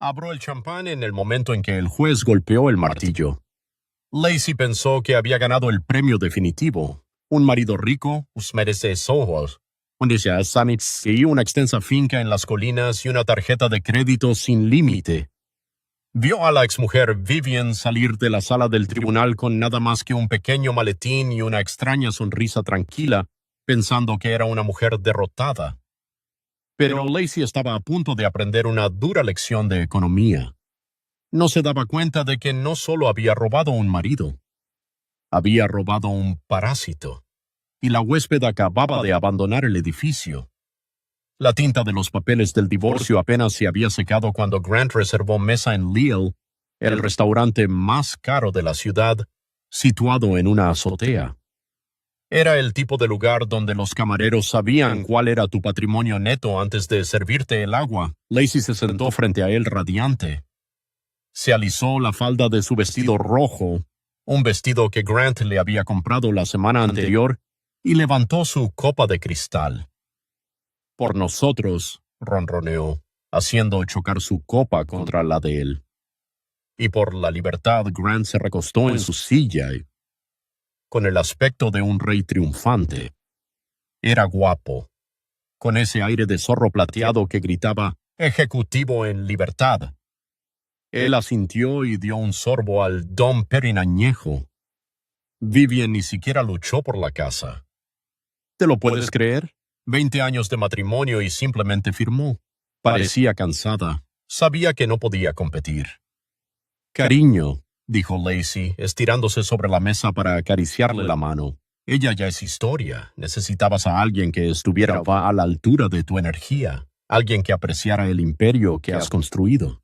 Abrió el champán en el momento en que el juez golpeó el martillo. Lacey pensó que había ganado el premio definitivo. Un marido rico, os merece ojos. Y una extensa finca en las colinas y una tarjeta de crédito sin límite. Vio a la exmujer Vivian salir de la sala del tribunal con nada más que un pequeño maletín y una extraña sonrisa tranquila, pensando que era una mujer derrotada. Pero Lacey estaba a punto de aprender una dura lección de economía. No se daba cuenta de que no solo había robado un marido, había robado un parásito. Y la huésped acababa de abandonar el edificio. La tinta de los papeles del divorcio apenas se había secado cuando Grant reservó mesa en Lille, el restaurante más caro de la ciudad, situado en una azotea. Era el tipo de lugar donde los camareros sabían cuál era tu patrimonio neto antes de servirte el agua. Lacey se sentó frente a él radiante. Se alisó la falda de su vestido rojo, un vestido que Grant le había comprado la semana anterior, y levantó su copa de cristal. Por nosotros, ronroneó, haciendo chocar su copa contra la de él. Y por la libertad, Grant se recostó en su silla con el aspecto de un rey triunfante. Era guapo, con ese aire de zorro plateado que gritaba «Ejecutivo en libertad». Él asintió y dio un sorbo al Dom Perignon añejo. Vivian ni siquiera luchó por la casa. ¿Te lo puedes creer? 20 años de matrimonio y simplemente firmó. Parecía cansada. Sabía que no podía competir. «Cariño», dijo Lacey, estirándose sobre la mesa para acariciarle la mano. «Ella ya es historia. Necesitabas a alguien que estuviera a la altura de tu energía. Alguien que apreciara el imperio que has construido».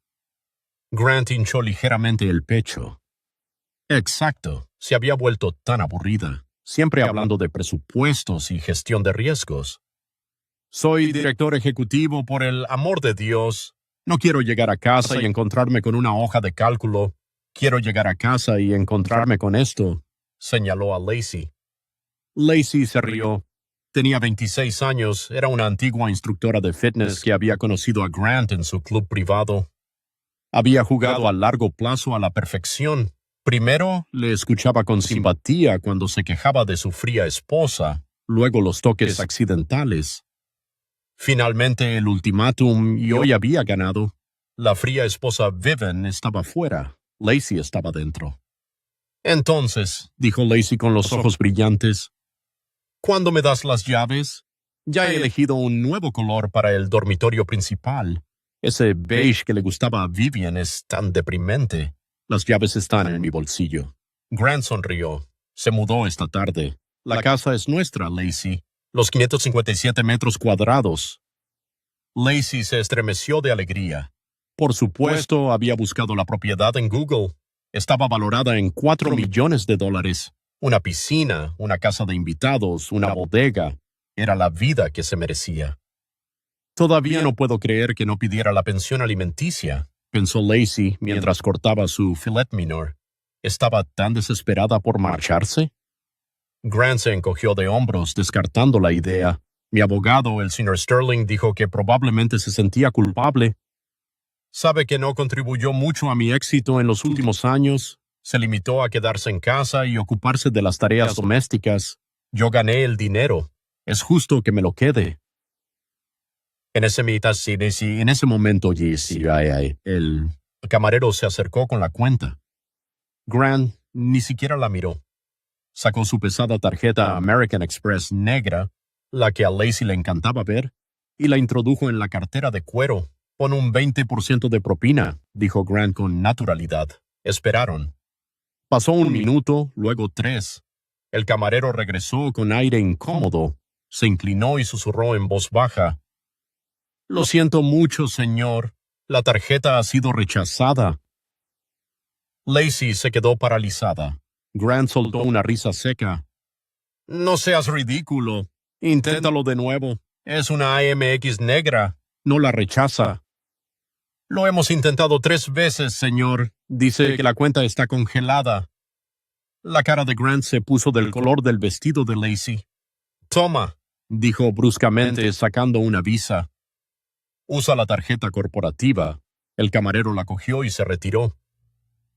Grant hinchó ligeramente el pecho. Exacto. Se había vuelto tan aburrida, siempre hablando de presupuestos y gestión de riesgos. «Soy director ejecutivo, por el amor de Dios. No quiero llegar a casa y encontrarme con una hoja de cálculo. Quiero llegar a casa y encontrarme con esto», señaló a Lacey. Lacey se rió. Tenía 26 años, era una antigua instructora de fitness que había conocido a Grant en su club privado. Había jugado a largo plazo a la perfección. Primero le escuchaba con simpatía cuando se quejaba de su fría esposa, luego los toques accidentales. Finalmente el ultimátum y hoy había ganado. La fría esposa Vivian estaba fuera. Lacey estaba dentro. «Entonces», dijo Lacey con los ojos brillantes, «¿cuándo me das las llaves? Ya he elegido un nuevo color para el dormitorio principal. Ese beige que le gustaba a Vivian es tan deprimente. Las llaves están en mi bolsillo». Grant sonrió. «Se mudó esta tarde. La casa es nuestra, Lacey. Los 557 metros cuadrados». Lacey se estremeció de alegría. Por supuesto, había buscado la propiedad en Google. Estaba valorada en $4 millones. Una piscina, una casa de invitados, una bodega. Era la vida que se merecía. «Todavía no puedo creer que no pidiera la pensión alimenticia», pensó Lacey mientras cortaba su filet mignon. ¿Estaba tan desesperada por marcharse? Grant se encogió de hombros, descartando la idea. Mi abogado, el Sr. Sterling, dijo que probablemente se sentía culpable. «Sabe que no contribuyó mucho a mi éxito en los últimos años. Se limitó a quedarse en casa y ocuparse de las tareas domésticas. Yo gané el dinero. Es justo que me lo quede». En ese momento, el camarero se acercó con la cuenta. Grant ni siquiera la miró. Sacó su pesada tarjeta American Express negra, la que a Lacey le encantaba ver, y la introdujo en la cartera de cuero. «Pon un 20% de propina», dijo Grant con naturalidad. Esperaron. Pasó un minuto, luego 3. El camarero regresó con aire incómodo. Se inclinó y susurró en voz baja. «Lo siento mucho, señor. La tarjeta ha sido rechazada». Lacey se quedó paralizada. Grant soltó una risa seca. «No seas ridículo. Inténtalo de nuevo. Es una AMX negra. No la rechaza». «Lo hemos intentado 3 veces, señor. Dice que la cuenta está congelada». La cara de Grant se puso del color del vestido de Lacey. «Toma», dijo bruscamente, sacando una visa. «Usa la tarjeta corporativa». El camarero la cogió y se retiró.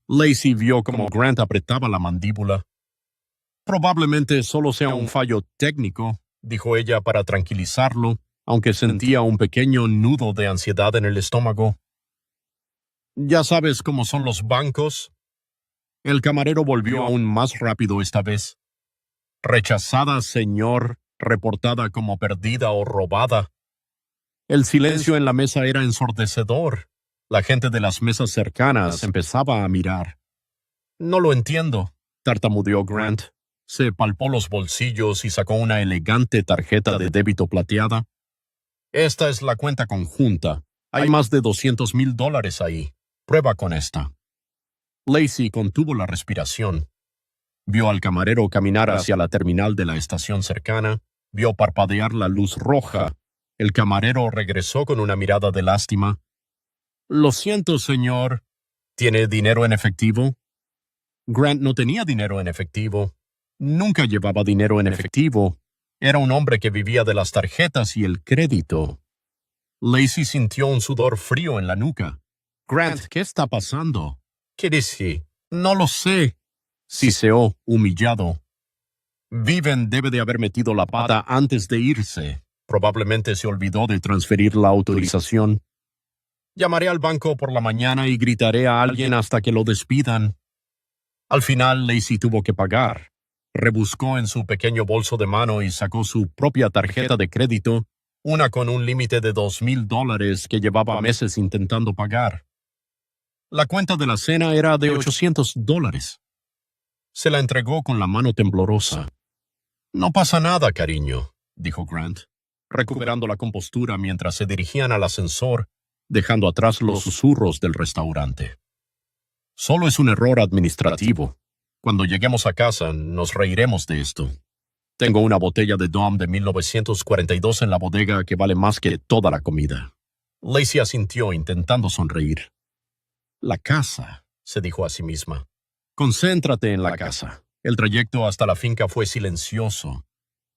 Lacey vio cómo Grant apretaba la mandíbula. Probablemente solo sea un fallo técnico, dijo ella para tranquilizarlo, aunque sentía un pequeño nudo de ansiedad en el estómago. ¿Ya sabes cómo son los bancos? El camarero volvió aún más rápido esta vez. Rechazada, señor, reportada como perdida o robada. El silencio en la mesa era ensordecedor. La gente de las mesas cercanas empezaba a mirar. No lo entiendo, tartamudeó Grant. Se palpó los bolsillos y sacó una elegante tarjeta de débito plateada. Esta es la cuenta conjunta. Hay más de $200,000 ahí. Prueba con esta. Lacey contuvo la respiración. Vio al camarero caminar hacia la terminal de la estación cercana. Vio parpadear la luz roja. El camarero regresó con una mirada de lástima. Lo siento, señor. ¿Tiene dinero en efectivo? Grant no tenía dinero en efectivo. Nunca llevaba dinero en efectivo. Era un hombre que vivía de las tarjetas y el crédito. Lacey sintió un sudor frío en la nuca. Grant, ¿qué está pasando? ¿Qué dice? No lo sé. Siseó, humillado. Viven debe de haber metido la pata antes de irse. Probablemente se olvidó de transferir la autorización. Llamaré al banco por la mañana y gritaré a alguien hasta que lo despidan. Al final, Lacey tuvo que pagar. Rebuscó en su pequeño bolso de mano y sacó su propia tarjeta de crédito, una con un límite de $2,000 que llevaba meses intentando pagar. La cuenta de la cena era de $800. Se la entregó con la mano temblorosa. No pasa nada, cariño, dijo Grant, recuperando la compostura mientras se dirigían al ascensor, dejando atrás los susurros del restaurante. Solo es un error administrativo. Cuando lleguemos a casa, nos reiremos de esto. Tengo una botella de Dom de 1942 en la bodega que vale más que toda la comida. Lacey asintió intentando sonreír. La casa, se dijo a sí misma. Concéntrate en la casa. El trayecto hasta la finca fue silencioso.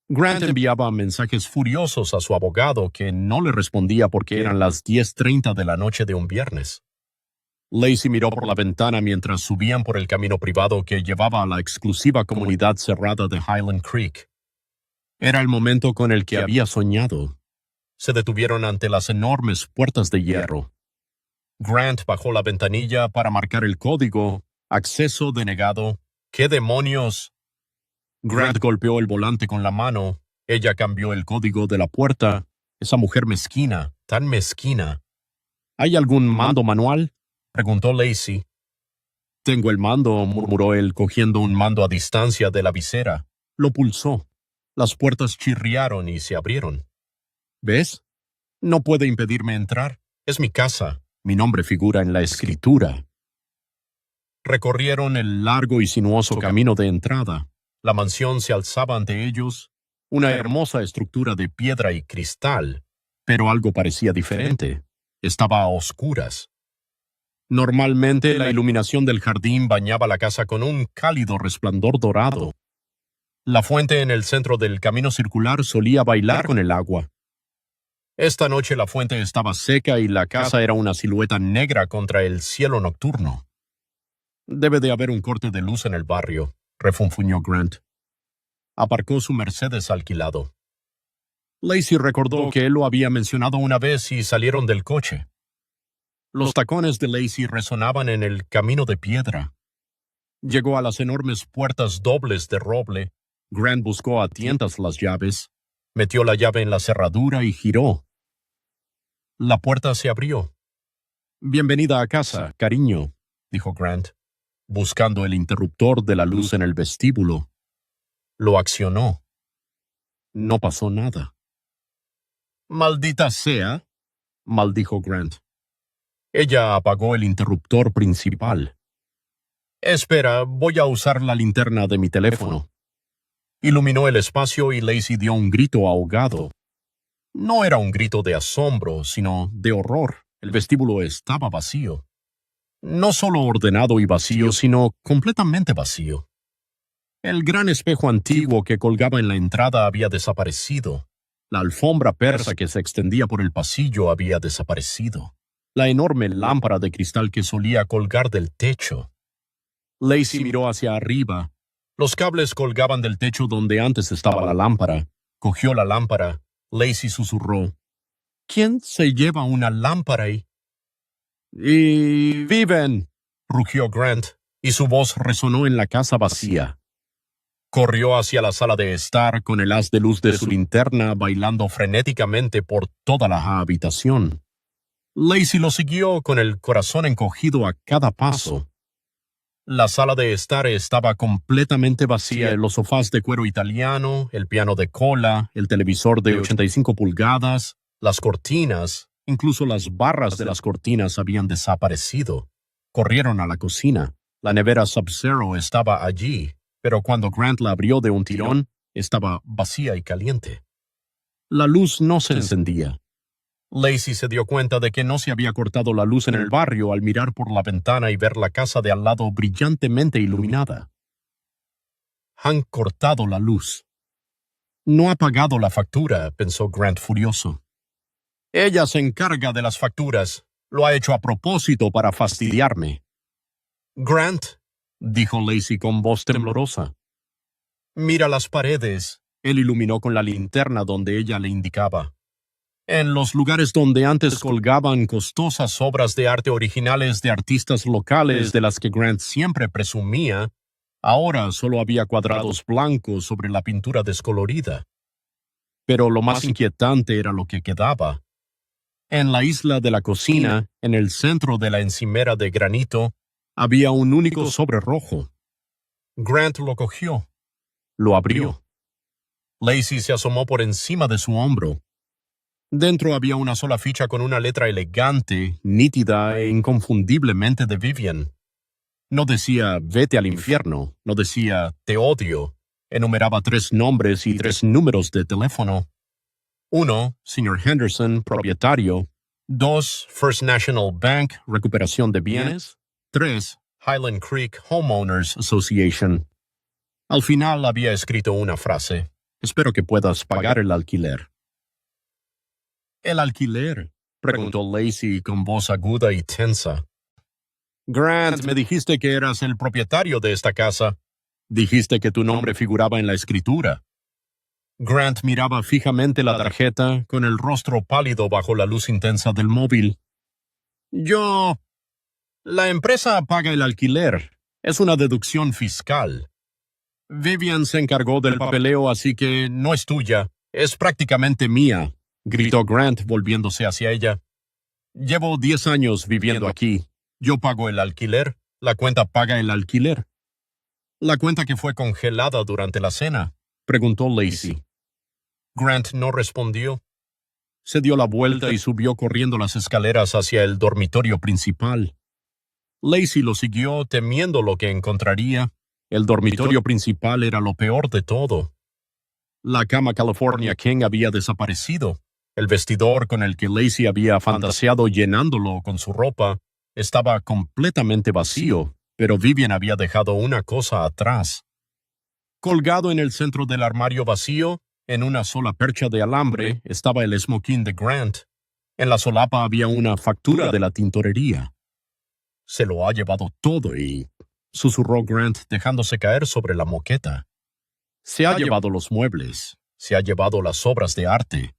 Grant enviaba mensajes furiosos a su abogado que no le respondía porque eran las 10:30 de la noche de un viernes. Lacey miró por la ventana mientras subían por el camino privado que llevaba a la exclusiva comunidad cerrada de Highland Creek. Era el momento con el que había soñado. Se detuvieron ante las enormes puertas de hierro. Grant bajó la ventanilla para marcar el código. Acceso denegado. ¿Qué demonios? Grant golpeó el volante con la mano. Ella cambió el código de la puerta. Esa mujer mezquina, tan mezquina. ¿Hay algún mando manual? Preguntó Lacey. Tengo el mando, murmuró él, cogiendo un mando a distancia de la visera. Lo pulsó. Las puertas chirriaron y se abrieron. ¿Ves? No puede impedirme entrar. Es mi casa. Mi nombre figura en la escritura. Recorrieron el largo y sinuoso camino de entrada. La mansión se alzaba ante ellos, una hermosa estructura de piedra y cristal, pero algo parecía diferente. Estaba a oscuras. Normalmente la iluminación del jardín bañaba la casa con un cálido resplandor dorado. La fuente en el centro del camino circular solía bailar con el agua. Esta noche la fuente estaba seca y la casa era una silueta negra contra el cielo nocturno. Debe de haber un corte de luz en el barrio, refunfuñó Grant. Aparcó su Mercedes alquilado. Lacey recordó que él lo había mencionado una vez y salieron del coche. Los tacones de Lacey resonaban en el camino de piedra. Llegó a las enormes puertas dobles de roble. Grant buscó a tientas las llaves, metió la llave en la cerradura y giró. La puerta se abrió. Bienvenida a casa, cariño, dijo Grant, buscando el interruptor de la luz en el vestíbulo. Lo accionó. No pasó nada. Maldita sea, maldijo Grant. Ella apagó el interruptor principal. Espera, voy a usar la linterna de mi teléfono. Iluminó el espacio y Lacey dio un grito ahogado. No era un grito de asombro, sino de horror. El vestíbulo estaba vacío. No solo ordenado y vacío, sino completamente vacío. El gran espejo antiguo que colgaba en la entrada había desaparecido. La alfombra persa que se extendía por el pasillo había desaparecido. la enorme lámpara de cristal que solía colgar del techo. Lacey miró hacia arriba. Los cables colgaban del techo donde antes estaba la lámpara. Cogió la lámpara. Lacey susurró: ¿Quién se lleva una lámpara y viven? Rugió Grant, y su voz resonó en la casa vacía. Corrió hacia la sala de estar con el haz de luz de su linterna bailando frenéticamente por toda la habitación. Lacey lo siguió con el corazón encogido a cada paso. La sala de estar estaba completamente vacía. Los sofás de cuero italiano, el piano de cola, el televisor de 85 pulgadas, las cortinas, incluso las barras de las cortinas habían desaparecido. Corrieron a la cocina. La nevera Sub-Zero estaba allí, pero cuando Grant la abrió de un tirón, estaba vacía y caliente. La luz no se encendía. Lacey se dio cuenta de que no se había cortado la luz en el barrio al mirar por la ventana y ver la casa de al lado brillantemente iluminada. Han cortado la luz. No ha pagado la factura, pensó Grant furioso. Ella se encarga de las facturas. Lo ha hecho a propósito para fastidiarme. Grant, dijo Lacey con voz temblorosa. Mira las paredes. Él iluminó con la linterna donde ella le indicaba. En los lugares donde antes colgaban costosas obras de arte originales de artistas locales de las que Grant siempre presumía, ahora solo había cuadrados blancos sobre la pintura descolorida. Pero lo más inquietante era lo que quedaba. En la isla de la cocina, en el centro de la encimera de granito, había un único sobre rojo. Grant lo cogió. Lo abrió. Lacey se asomó por encima de su hombro. Dentro había una sola ficha con una letra elegante, nítida e inconfundiblemente de Vivian. No decía «vete al infierno», no decía «te odio». Enumeraba 3 nombres y 3 números de teléfono. 1, Sr. Henderson, propietario. 2, First National Bank, recuperación de bienes. 3, Highland Creek Homeowners Association. Al final había escrito una frase: «Espero que puedas pagar el alquiler». «¿El alquiler?», preguntó Lacey con voz aguda y tensa. «Grant, me dijiste que eras el propietario de esta casa. Dijiste que tu nombre figuraba en la escritura». Grant miraba fijamente la tarjeta, con el rostro pálido bajo la luz intensa del móvil. La empresa paga el alquiler. Es una deducción fiscal. Vivian se encargó del papeleo, así que no es tuya. Es prácticamente mía», gritó Grant volviéndose hacia ella. «Llevo 10 años viviendo aquí. Yo pago el alquiler. La cuenta paga el alquiler». «¿La cuenta que fue congelada durante la cena?», preguntó Lacey. Grant no respondió. Se dio la vuelta y subió corriendo las escaleras hacia el dormitorio principal. Lacey lo siguió, temiendo lo que encontraría. El dormitorio principal era lo peor de todo. La cama California King había desaparecido. El vestidor con el que Lacey había fantaseado llenándolo con su ropa estaba completamente vacío, pero Vivian había dejado una cosa atrás. Colgado en el centro del armario vacío, en una sola percha de alambre, estaba el smoking de Grant. En la solapa había una factura de la tintorería. «Se lo ha llevado todo y...», susurró Grant dejándose caer sobre la moqueta. «Se ha llevado los muebles, se ha llevado las obras de arte,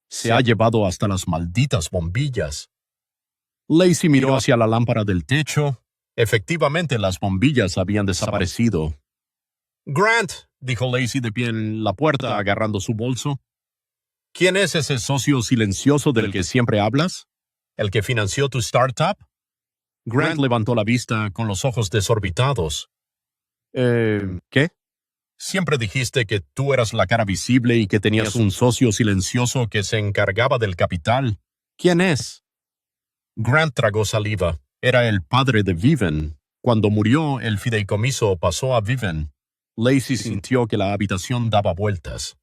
se ha llevado hasta las malditas bombillas». Lacey miró hacia la lámpara del techo. Efectivamente, las bombillas habían desaparecido. «Grant», dijo Lacey de pie en la puerta agarrando su bolso. «¿Quién es ese socio silencioso del que siempre hablas? ¿El que financió tu startup?» Grant levantó la vista con los ojos desorbitados. ¿Qué? Siempre dijiste que tú eras la cara visible y que tenías un socio silencioso que se encargaba del capital. ¿Quién es? Grant tragó saliva. Era el padre de Vivian. Cuando murió, el fideicomiso pasó a Vivian. Lacey sintió que la habitación daba vueltas.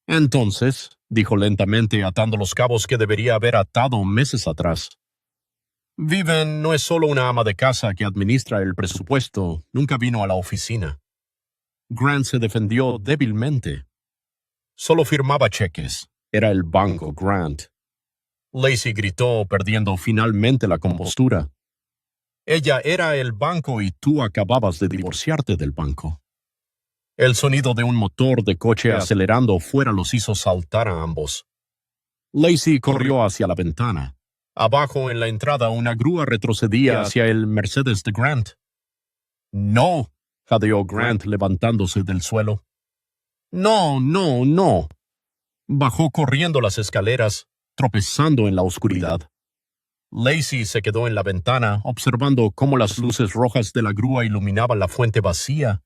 «Entonces», dijo lentamente, atando los cabos que debería haber atado meses atrás, «Vivian no es solo una ama de casa que administra el presupuesto, nunca vino a la oficina». Grant se defendió débilmente. «Solo firmaba cheques. Era el banco Grant». Lacey gritó, perdiendo finalmente la compostura. Ella era el banco y tú acababas de divorciarte del banco. El sonido de un motor de coche acelerando fuera los hizo saltar a ambos. Lacey corrió hacia la ventana. Abajo en la entrada una grúa retrocedía hacia el Mercedes de Grant. No, jadeó Grant levantándose del suelo. No, no, no. Bajó corriendo las escaleras, tropezando en la oscuridad. Lacey se quedó en la ventana, observando cómo las luces rojas de la grúa iluminaban la fuente vacía.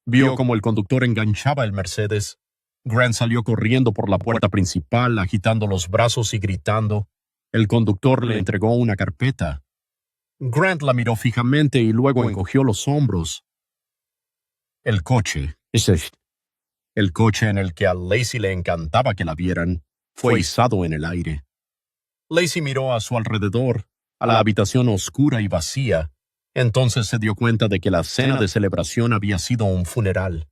Vio cómo el conductor enganchaba el Mercedes. Grant salió corriendo por la puerta principal, agitando los brazos y gritando. El conductor le entregó una carpeta. Grant la miró fijamente y luego encogió los hombros. El coche, el coche en el que a Lacey le encantaba que la vieran, fue izado en el aire. Lacey miró a su alrededor, a la habitación oscura y vacía. Entonces se dio cuenta de que la cena de celebración había sido un funeral.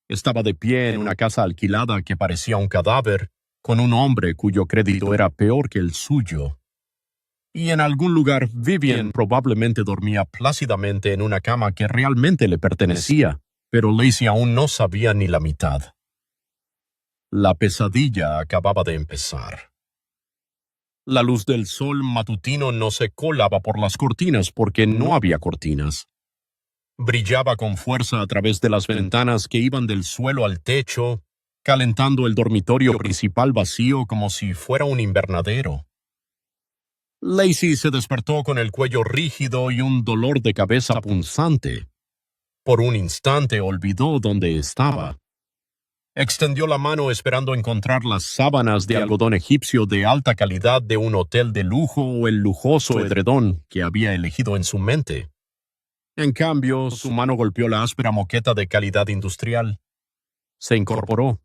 Estaba de pie en una casa alquilada que parecía un cadáver, con un hombre cuyo crédito era peor que el suyo. Y en algún lugar Vivian probablemente dormía plácidamente en una cama que realmente le pertenecía, pero Lacey aún no sabía ni la mitad. La pesadilla acababa de empezar. La luz del sol matutino no se colaba por las cortinas porque no había cortinas. Brillaba con fuerza a través de las ventanas que iban del suelo al techo, calentando el dormitorio principal vacío como si fuera un invernadero. Lacey se despertó con el cuello rígido y un dolor de cabeza punzante. Por un instante olvidó dónde estaba. Extendió la mano esperando encontrar las sábanas de algodón egipcio de alta calidad de un hotel de lujo o el lujoso edredón que había elegido en su mente. En cambio, su mano golpeó la áspera moqueta de calidad industrial. Se incorporó.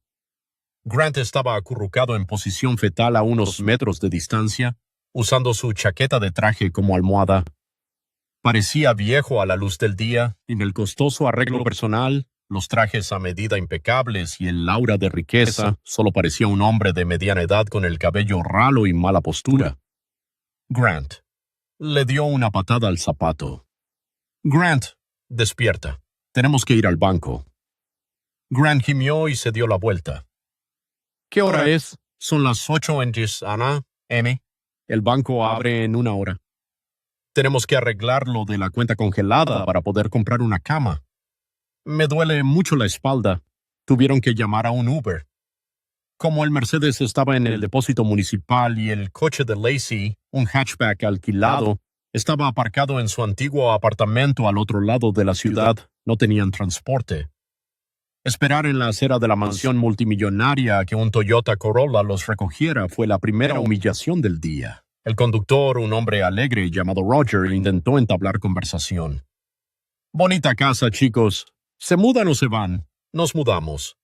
Grant estaba acurrucado en posición fetal a unos metros de distancia, usando su chaqueta de traje como almohada. Parecía viejo a la luz del día, en el costoso arreglo personal, los trajes a medida impecables y el aura de riqueza, solo parecía un hombre de mediana edad con el cabello ralo y mala postura. Grant le dio una patada al zapato. Grant, despierta. Tenemos que ir al banco. Grant gimió y se dio la vuelta. ¿Qué hora es? Son las 8 en Gisana, M. El banco abre en 1 hora. Tenemos que arreglar lo de la cuenta congelada para poder comprar una cama. Me duele mucho la espalda. Tuvieron que llamar a un Uber. Como el Mercedes estaba en el depósito municipal y el coche de Lacey, un hatchback alquilado, estaba aparcado en su antiguo apartamento al otro lado de la ciudad, no tenían transporte. Esperar en la acera de la mansión multimillonaria a que un Toyota Corolla los recogiera fue la primera humillación del día. El conductor, un hombre alegre llamado Roger, intentó entablar conversación. Bonita casa, chicos. ¿Se mudan o se van? Nos mudamos.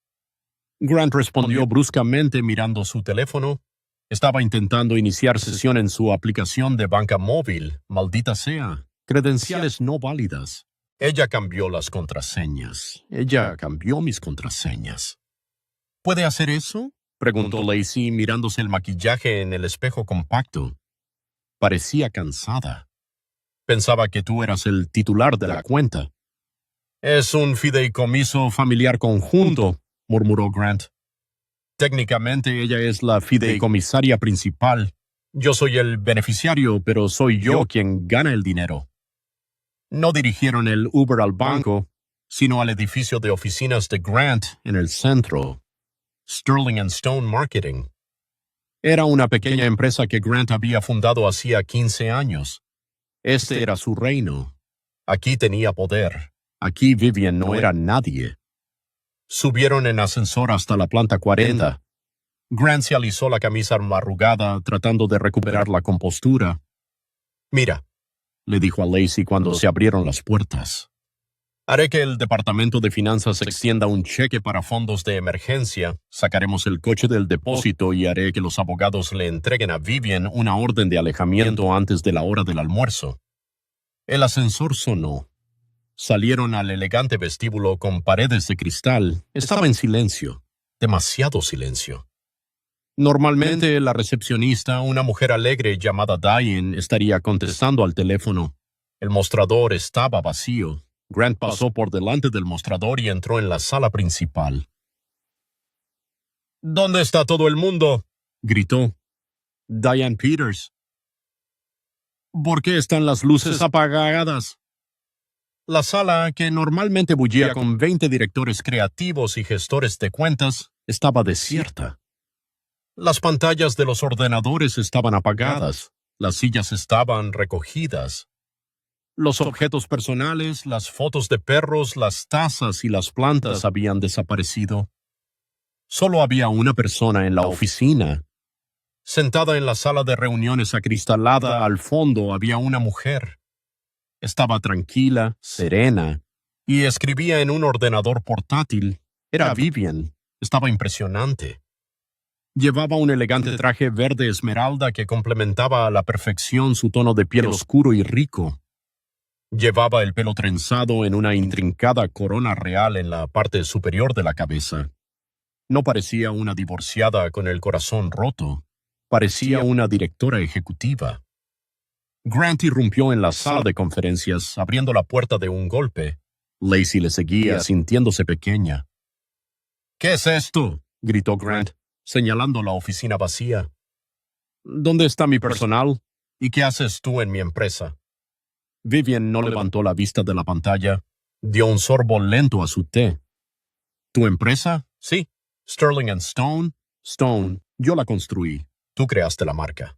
Grant respondió bruscamente mirando su teléfono. Estaba intentando iniciar sesión en su aplicación de banca móvil. Maldita sea. Credenciales no válidas. Ella cambió las contraseñas. Ella cambió mis contraseñas. ¿Puede hacer eso? Preguntó Lacey mirándose el maquillaje en el espejo compacto. Parecía cansada. Pensaba que tú eras el titular de la cuenta. Es un fideicomiso familiar conjunto, murmuró Grant. Técnicamente ella es la fideicomisaria principal. Yo soy el beneficiario, pero soy yo quien gana el dinero. No dirigieron el Uber al banco, sino al edificio de oficinas de Grant en el centro. Sterling and Stone Marketing. Era una pequeña empresa que Grant había fundado hacía 15 años. Este era su reino. Aquí tenía poder. Aquí Vivian no era nadie. Subieron en ascensor hasta la planta 40. Grant se alisó la camisa arrugada, tratando de recuperar la compostura. Mira, le dijo a Lacey cuando se abrieron las puertas. Haré que el departamento de finanzas extienda un cheque para fondos de emergencia, sacaremos el coche del depósito y haré que los abogados le entreguen a Vivian una orden de alejamiento antes de la hora del almuerzo. El ascensor sonó. Salieron al elegante vestíbulo con paredes de cristal. Estaba en silencio, demasiado silencio. Normalmente la recepcionista, una mujer alegre llamada Diane, estaría contestando al teléfono. El mostrador estaba vacío. Grant pasó por delante del mostrador y entró en la sala principal. ¿Dónde está todo el mundo?, gritó. Diane Peters. ¿Por qué están las luces apagadas? La sala, que normalmente bullía con 20 directores creativos y gestores de cuentas, estaba desierta. Las pantallas de los ordenadores estaban apagadas. Las sillas estaban recogidas. Los objetos personales, las fotos de perros, las tazas y las plantas habían desaparecido. Solo había una persona en la oficina. Sentada en la sala de reuniones acristalada, al fondo había una mujer. Estaba tranquila, serena, y escribía en un ordenador portátil. Era Vivian. Estaba impresionante. Llevaba un elegante traje verde esmeralda que complementaba a la perfección su tono de piel oscuro y rico. Llevaba el pelo trenzado en una intrincada corona real en la parte superior de la cabeza. No parecía una divorciada con el corazón roto. Parecía una directora ejecutiva. Grant irrumpió en la sala de conferencias, abriendo la puerta de un golpe. Lacey le seguía, sintiéndose pequeña. ¿Qué es esto?, gritó Grant, señalando la oficina vacía. ¿Dónde está mi personal? ¿Y qué haces tú en mi empresa? Vivian no levantó la vista de la pantalla. Dio un sorbo lento a su té. ¿Tu empresa? Sí. Sterling & Stone. Stone. Yo la construí. Tú creaste la marca.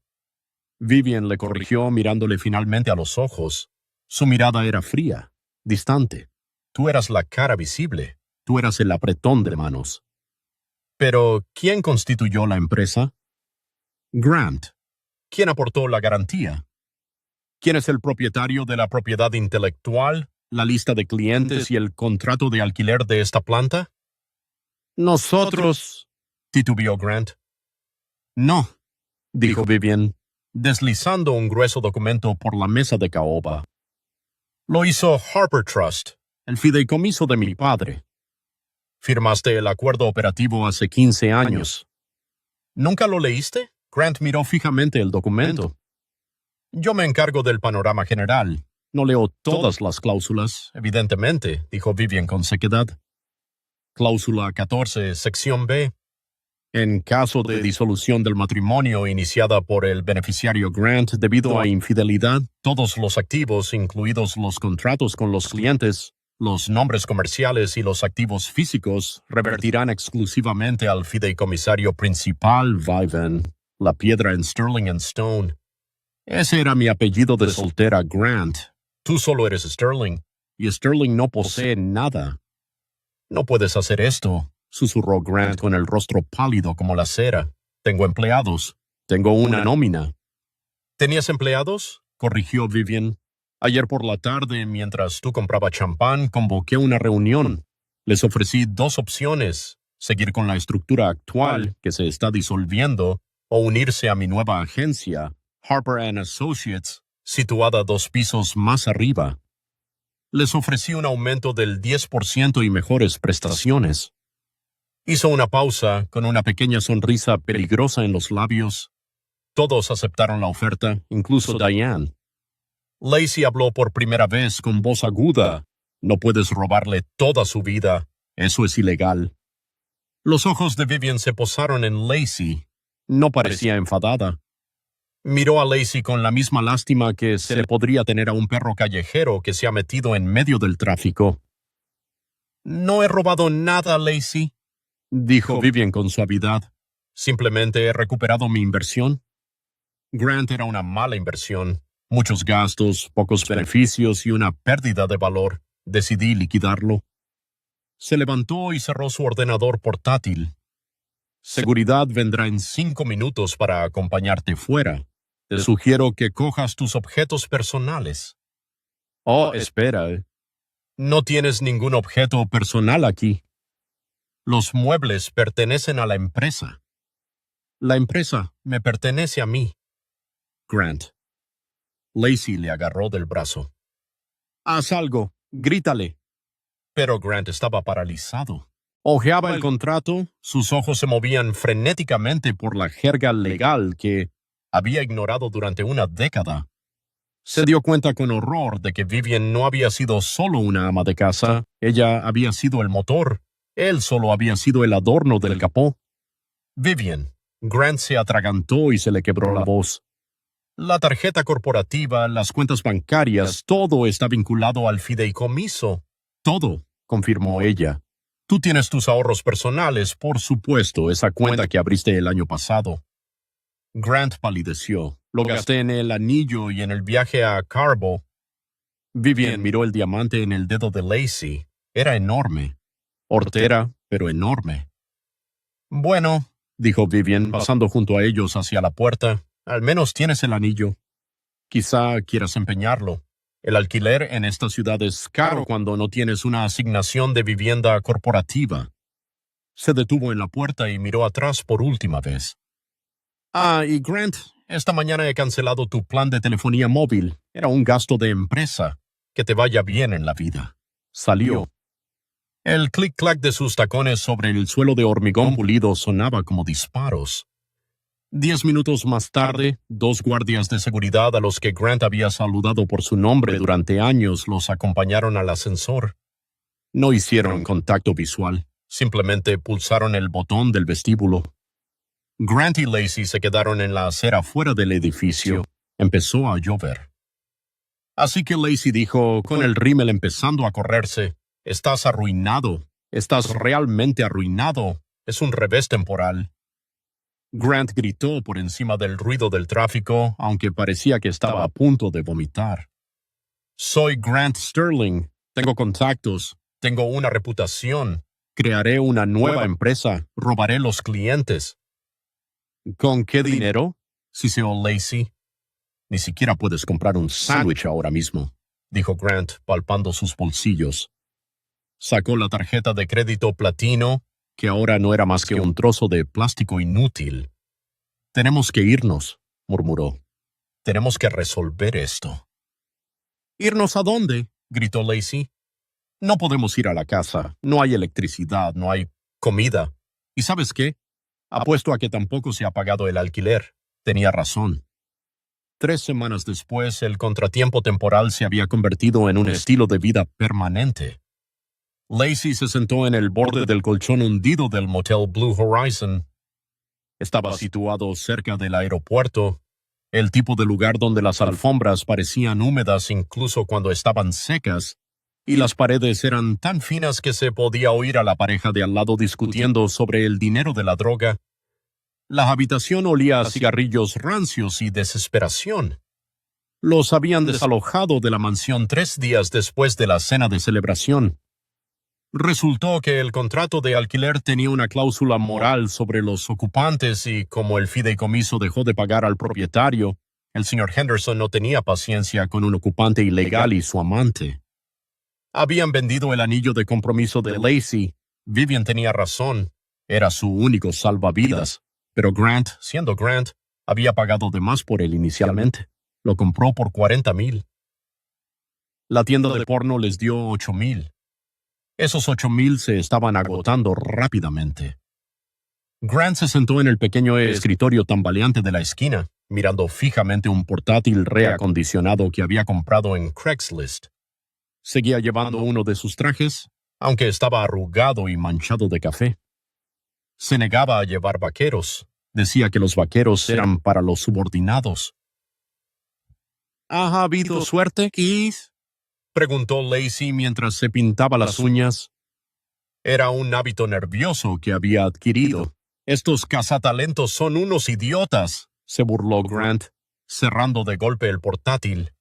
Vivian le corrigió mirándole finalmente a los ojos. Su mirada era fría, distante. Tú eras la cara visible. Tú eras el apretón de manos. Pero, ¿quién constituyó la empresa? Grant. ¿Quién aportó la garantía? ¿Quién es el propietario de la propiedad intelectual, la lista de clientes y el contrato de alquiler de esta planta? Nosotros, titubeó Grant. No, dijo Vivian, deslizando un grueso documento por la mesa de caoba. Lo hizo Harper Trust, el fideicomiso de mi padre. Firmaste el acuerdo operativo hace 15 años. ¿Nunca lo leíste? Grant miró fijamente el documento. Yo me encargo del panorama general. No leo todas las cláusulas, evidentemente, dijo Vivian con sequedad. Cláusula 14, sección B. En caso de disolución del matrimonio iniciada por el beneficiario Grant debido a infidelidad, todos los activos, incluidos los contratos con los clientes, los nombres comerciales y los activos físicos, revertirán exclusivamente al fideicomisario principal, Vivian, la piedra en Sterling & Stone. Ese era mi apellido de soltera, Grant. Tú solo eres Sterling, y Sterling no posee nada. No puedes hacer esto, susurró Grant con el rostro pálido como la cera. Tengo empleados. Tengo una nómina. ¿Tenías empleados?, corrigió Vivian. Ayer por la tarde, mientras tú comprabas champán, convoqué una reunión. Les ofrecí 2 opciones: seguir con la estructura actual, que se está disolviendo, o unirse a mi nueva agencia, Harper & Associates, situada 2 pisos más arriba. Les ofrecí un aumento del 10% y mejores prestaciones. Hizo una pausa, con una pequeña sonrisa peligrosa en los labios. Todos aceptaron la oferta, incluso Diane. Lacey habló por primera vez con voz aguda. No puedes robarle toda su vida. Eso es ilegal. Los ojos de Vivian se posaron en Lacey. No parecía enfadada. Miró a Lacey con la misma lástima que se le podría tener a un perro callejero que se ha metido en medio del tráfico. No he robado nada, Lacey, dijo Vivian con suavidad. Simplemente he recuperado mi inversión. Grant era una mala inversión. Muchos gastos, pocos beneficios y una pérdida de valor. Decidí liquidarlo. Se levantó y cerró su ordenador portátil. Seguridad vendrá en 5 minutos para acompañarte fuera. Te sugiero que cojas tus objetos personales. Oh, espera. No tienes ningún objeto personal aquí. Los muebles pertenecen a la empresa. La empresa me pertenece a mí. Grant. Lacey le agarró del brazo. Haz algo. Grítale. Pero Grant estaba paralizado. Hojeaba el contrato, sus ojos se movían frenéticamente por la jerga legal que había ignorado durante una década. Se dio cuenta con horror de que Vivian no había sido solo una ama de casa, ella había sido el motor, él solo había sido el adorno del capó. Vivian. Grant se atragantó y se le quebró la voz. La tarjeta corporativa, las cuentas bancarias, todo está vinculado al fideicomiso. Todo, confirmó ella. Tú tienes tus ahorros personales, por supuesto, esa cuenta que abriste el año pasado. Grant palideció. Lo gasté en el anillo y en el viaje a Carbo. Vivian miró el diamante en el dedo de Lacey. Era enorme. Hortera, pero enorme. Bueno, dijo Vivian, pasando junto a ellos hacia la puerta, al menos tienes el anillo. Quizá quieras empeñarlo. El alquiler en esta ciudad es caro cuando no tienes una asignación de vivienda corporativa. Se detuvo en la puerta y miró atrás por última vez. Y Grant, esta mañana he cancelado tu plan de telefonía móvil. Era un gasto de empresa. Que te vaya bien en la vida. Salió. El clic-clac de sus tacones sobre el suelo de hormigón pulido sonaba como disparos. 10 minutos más tarde, 2 guardias de seguridad a los que Grant había saludado por su nombre durante años los acompañaron al ascensor. No hicieron contacto visual, simplemente pulsaron el botón del vestíbulo. Grant y Lacey se quedaron en la acera fuera del edificio. Empezó a llover. Así que Lacey dijo, con el rímel empezando a correrse, «Estás arruinado. Estás realmente arruinado. Es un revés temporal». Grant gritó por encima del ruido del tráfico, aunque parecía que estaba a punto de vomitar. «Soy Grant Sterling. Tengo contactos. Tengo una reputación. Crearé una nueva empresa. Robaré los clientes». «¿Con qué dinero?», siseó Lacey. «Ni siquiera puedes comprar un sándwich ahora mismo», dijo Grant, palpando sus bolsillos. Sacó la tarjeta de crédito platino, que ahora no era más que un trozo de plástico inútil. «Tenemos que irnos», murmuró. «Tenemos que resolver esto». «¿Irnos a dónde?», gritó Lacey. «No podemos ir a la casa. No hay electricidad, no hay comida. ¿Y sabes qué? Apuesto a que tampoco se ha pagado el alquiler». Tenía razón. 3 semanas después, el contratiempo temporal se había convertido en un estilo de vida permanente. Lacey se sentó en el borde del colchón hundido del motel Blue Horizon. Estaba situado cerca del aeropuerto, el tipo de lugar donde las alfombras parecían húmedas incluso cuando estaban secas, y las paredes eran tan finas que se podía oír a la pareja de al lado discutiendo sobre el dinero de la droga. La habitación olía a cigarrillos rancios y desesperación. Los habían desalojado de la mansión 3 días después de la cena de celebración. Resultó que el contrato de alquiler tenía una cláusula moral sobre los ocupantes y como el fideicomiso dejó de pagar al propietario, el señor Henderson no tenía paciencia con un ocupante ilegal y su amante. Habían vendido el anillo de compromiso de Lacey. Vivian tenía razón. Era su único salvavidas. Pero Grant, siendo Grant, había pagado de más por él inicialmente. Lo compró por $40,000. La tienda de porno les dio $8,000. Esos $8,000 se estaban agotando rápidamente. Grant se sentó en el pequeño escritorio tambaleante de la esquina, mirando fijamente un portátil reacondicionado que había comprado en Craigslist. Seguía llevando uno de sus trajes, aunque estaba arrugado y manchado de café. Se negaba a llevar vaqueros. Decía que los vaqueros eran para los subordinados. ¿Ha habido suerte, Keith?, preguntó Lacey mientras se pintaba las uñas. Era un hábito nervioso que había adquirido. «Estos cazatalentos son unos idiotas», se burló Grant, cerrando de golpe el portátil.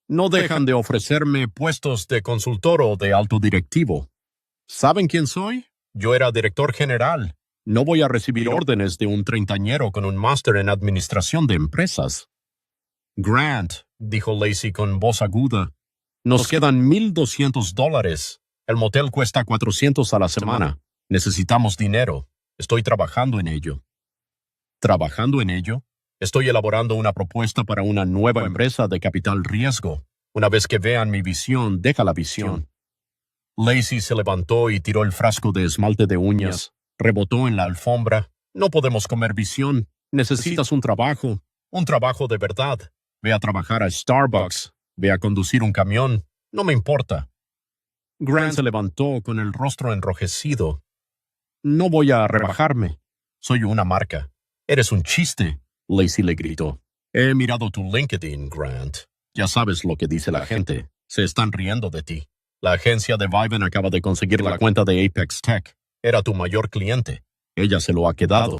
«No dejan de ofrecerme puestos de consultor o de alto directivo. ¿Saben quién soy? Yo era director general. No voy a recibir órdenes de un treintañero con un máster en administración de empresas». «Grant», dijo Lacey con voz aguda, «nos quedan $1,200. El motel cuesta $400 a la semana. Necesitamos dinero. Estoy trabajando en ello». ¿Trabajando en ello? Estoy elaborando una propuesta para una nueva empresa de capital riesgo. Una vez que vean mi visión, deja la visión. Lacey se levantó y tiró el frasco de esmalte de uñas. Rebotó en la alfombra. No podemos comer visión. Necesitas un trabajo de verdad. Ve a trabajar a Starbucks. Ve a conducir un camión. No me importa. Grant se levantó con el rostro enrojecido. No voy a rebajarme. Soy una marca. Eres un chiste, Lacey le gritó. He mirado tu LinkedIn, Grant. Ya sabes lo que dice la gente. Se están riendo de ti. La agencia de Viven acaba de conseguir la cuenta de Apex Tech. Era tu mayor cliente. Ella se lo ha quedado.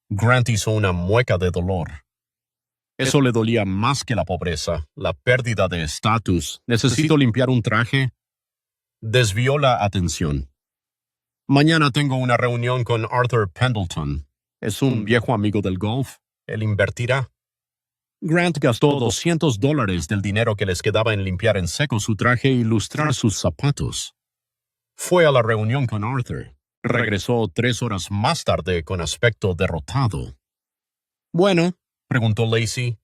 Grant hizo una mueca de dolor. Eso le dolía más que la pobreza, la pérdida de estatus. ¿Necesito limpiar un traje? Desvió la atención. Mañana tengo una reunión con Arthur Pendleton. Es un viejo amigo del golf. Él invertirá. Grant gastó $200 del dinero que les quedaba en limpiar en seco su traje y lustrar sus zapatos. Fue a la reunión con Arthur. Regresó 3 horas más tarde con aspecto derrotado. Bueno, preguntó Lacey.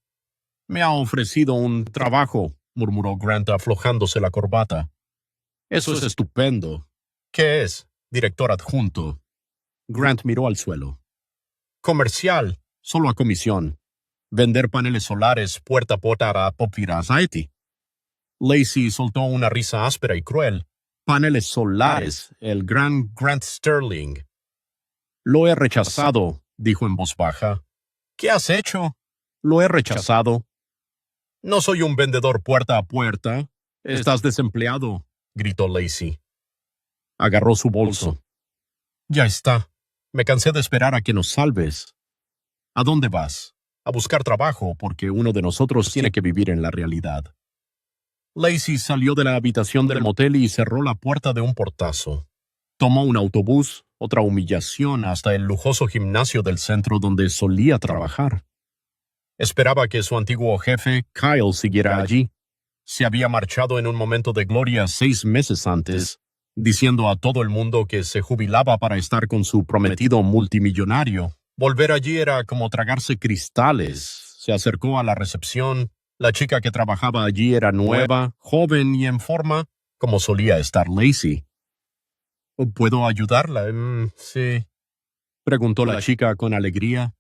Me ha ofrecido un trabajo, murmuró Grant aflojándose la corbata. Eso es estupendo. ¿Qué es? Director adjunto. Grant miró al suelo. Comercial, solo a comisión. Vender paneles solares puerta a puerta a Popirazaiti. Lacey soltó una risa áspera y cruel. Paneles solares, el gran Grant Sterling. Lo he rechazado, dijo en voz baja. ¿Qué has hecho? Lo he rechazado. No soy un vendedor puerta a puerta. Estás desempleado, gritó Lacey. Agarró su bolso. Ya está. Me cansé de esperar a que nos salves. ¿A dónde vas? A buscar trabajo, porque uno de nosotros tiene que vivir en la realidad. Lacey salió de la habitación del motel y cerró la puerta de un portazo. Tomó un autobús, otra humillación, hasta el lujoso gimnasio del centro donde solía trabajar. Esperaba que su antiguo jefe, Kyle, siguiera allí. Se había marchado en un momento de gloria 6 meses antes, diciendo a todo el mundo que se jubilaba para estar con su prometido multimillonario. Volver allí era como tragarse cristales. Se acercó a la recepción. La chica que trabajaba allí era nueva, joven y en forma, como solía estar Lacey. ¿Puedo ayudarla? Sí, preguntó la chica con alegría.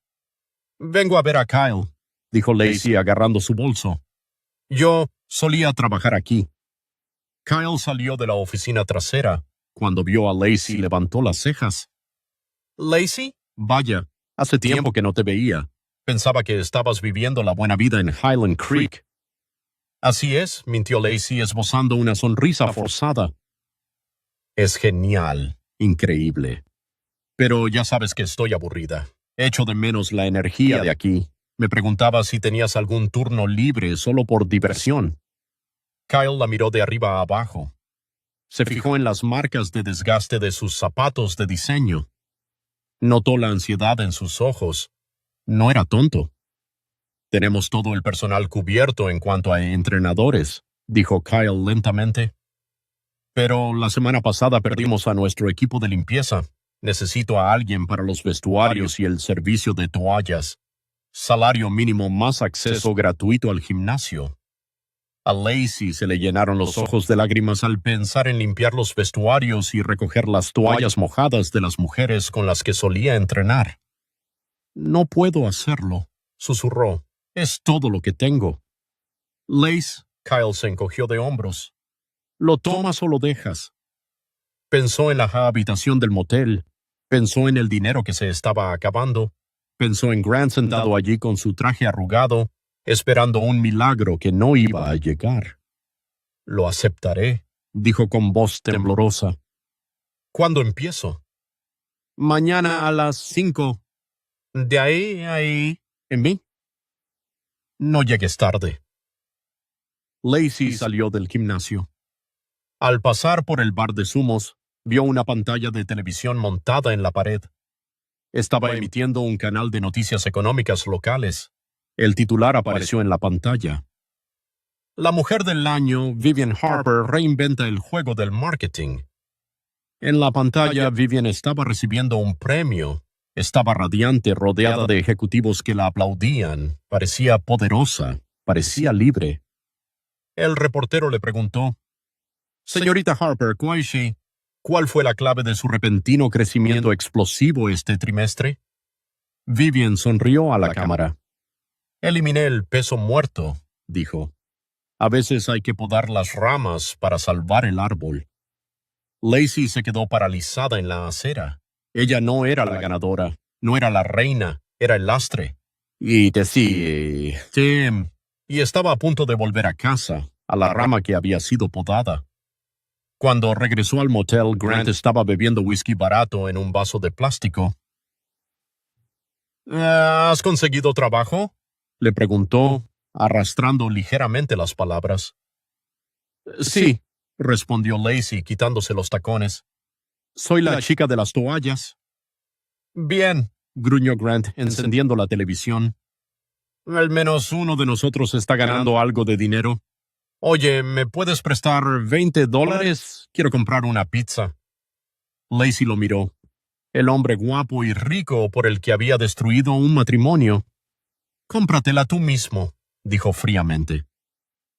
Vengo a ver a Kyle, dijo Lacey agarrando su bolso. Yo solía trabajar aquí. Kyle salió de la oficina trasera. Cuando vio a Lacey, levantó las cejas. ¿Lacey? Vaya, hace tiempo que no te veía. Pensaba que estabas viviendo la buena vida en Highland Creek. Así es, mintió Lacey esbozando una sonrisa forzada. Es genial, increíble. Pero ya sabes que estoy aburrida. Echo de menos la energía de aquí. Me preguntaba si tenías algún turno libre solo por diversión. Kyle la miró de arriba a abajo. Se fijó en las marcas de desgaste de sus zapatos de diseño. Notó la ansiedad en sus ojos. No era tonto. Tenemos todo el personal cubierto en cuanto a entrenadores, dijo Kyle lentamente. Pero la semana pasada perdimos a nuestro equipo de limpieza. Necesito a alguien para los vestuarios y el servicio de toallas. Salario mínimo más acceso gratuito al gimnasio. A Lacey se le llenaron los ojos de lágrimas al pensar en limpiar los vestuarios y recoger las toallas mojadas de las mujeres con las que solía entrenar. No puedo hacerlo, susurró. Es todo lo que tengo. Lace, Kyle se encogió de hombros. ¿Lo tomas o lo dejas? Pensó en la habitación del motel. Pensó en el dinero que se estaba acabando. Pensó en Grant sentado allí con su traje arrugado, esperando un milagro que no iba a llegar. Lo aceptaré, dijo con voz temblorosa. ¿Cuándo empiezo? Mañana a las 5. De ahí a ahí. ¿En mí? No llegues tarde. Lacey salió del gimnasio. Al pasar por el bar de zumos, vio una pantalla de televisión montada en la pared. Estaba emitiendo un canal de noticias económicas locales. El titular apareció en la pantalla. La mujer del año, Vivian Harper, reinventa el juego del marketing. En la pantalla, Vivian estaba recibiendo un premio. Estaba radiante, rodeada de ejecutivos que la aplaudían. Parecía poderosa, parecía libre. El reportero le preguntó, Señorita Harper Quaishi, ¿cuál fue la clave de su repentino crecimiento explosivo este trimestre? Vivian sonrió a la cámara. Eliminé el peso muerto, dijo. A veces hay que podar las ramas para salvar el árbol. Lacey se quedó paralizada en la acera. Ella no era la ganadora, no era la reina, era el lastre. Y estaba a punto de volver a casa, a la rama que había sido podada. Cuando regresó al motel, Grant estaba bebiendo whisky barato en un vaso de plástico. ¿Has conseguido trabajo?, le preguntó, arrastrando ligeramente las palabras. Sí, respondió Lacey, quitándose los tacones. Soy la chica de las toallas. Bien, gruñó Grant, encendiendo la televisión. Al menos uno de nosotros está ganando algo de dinero. Oye, ¿me puedes prestar $20? Quiero comprar una pizza. Lacey lo miró. El hombre guapo y rico por el que había destruido un matrimonio. Cómpratela tú mismo, dijo fríamente.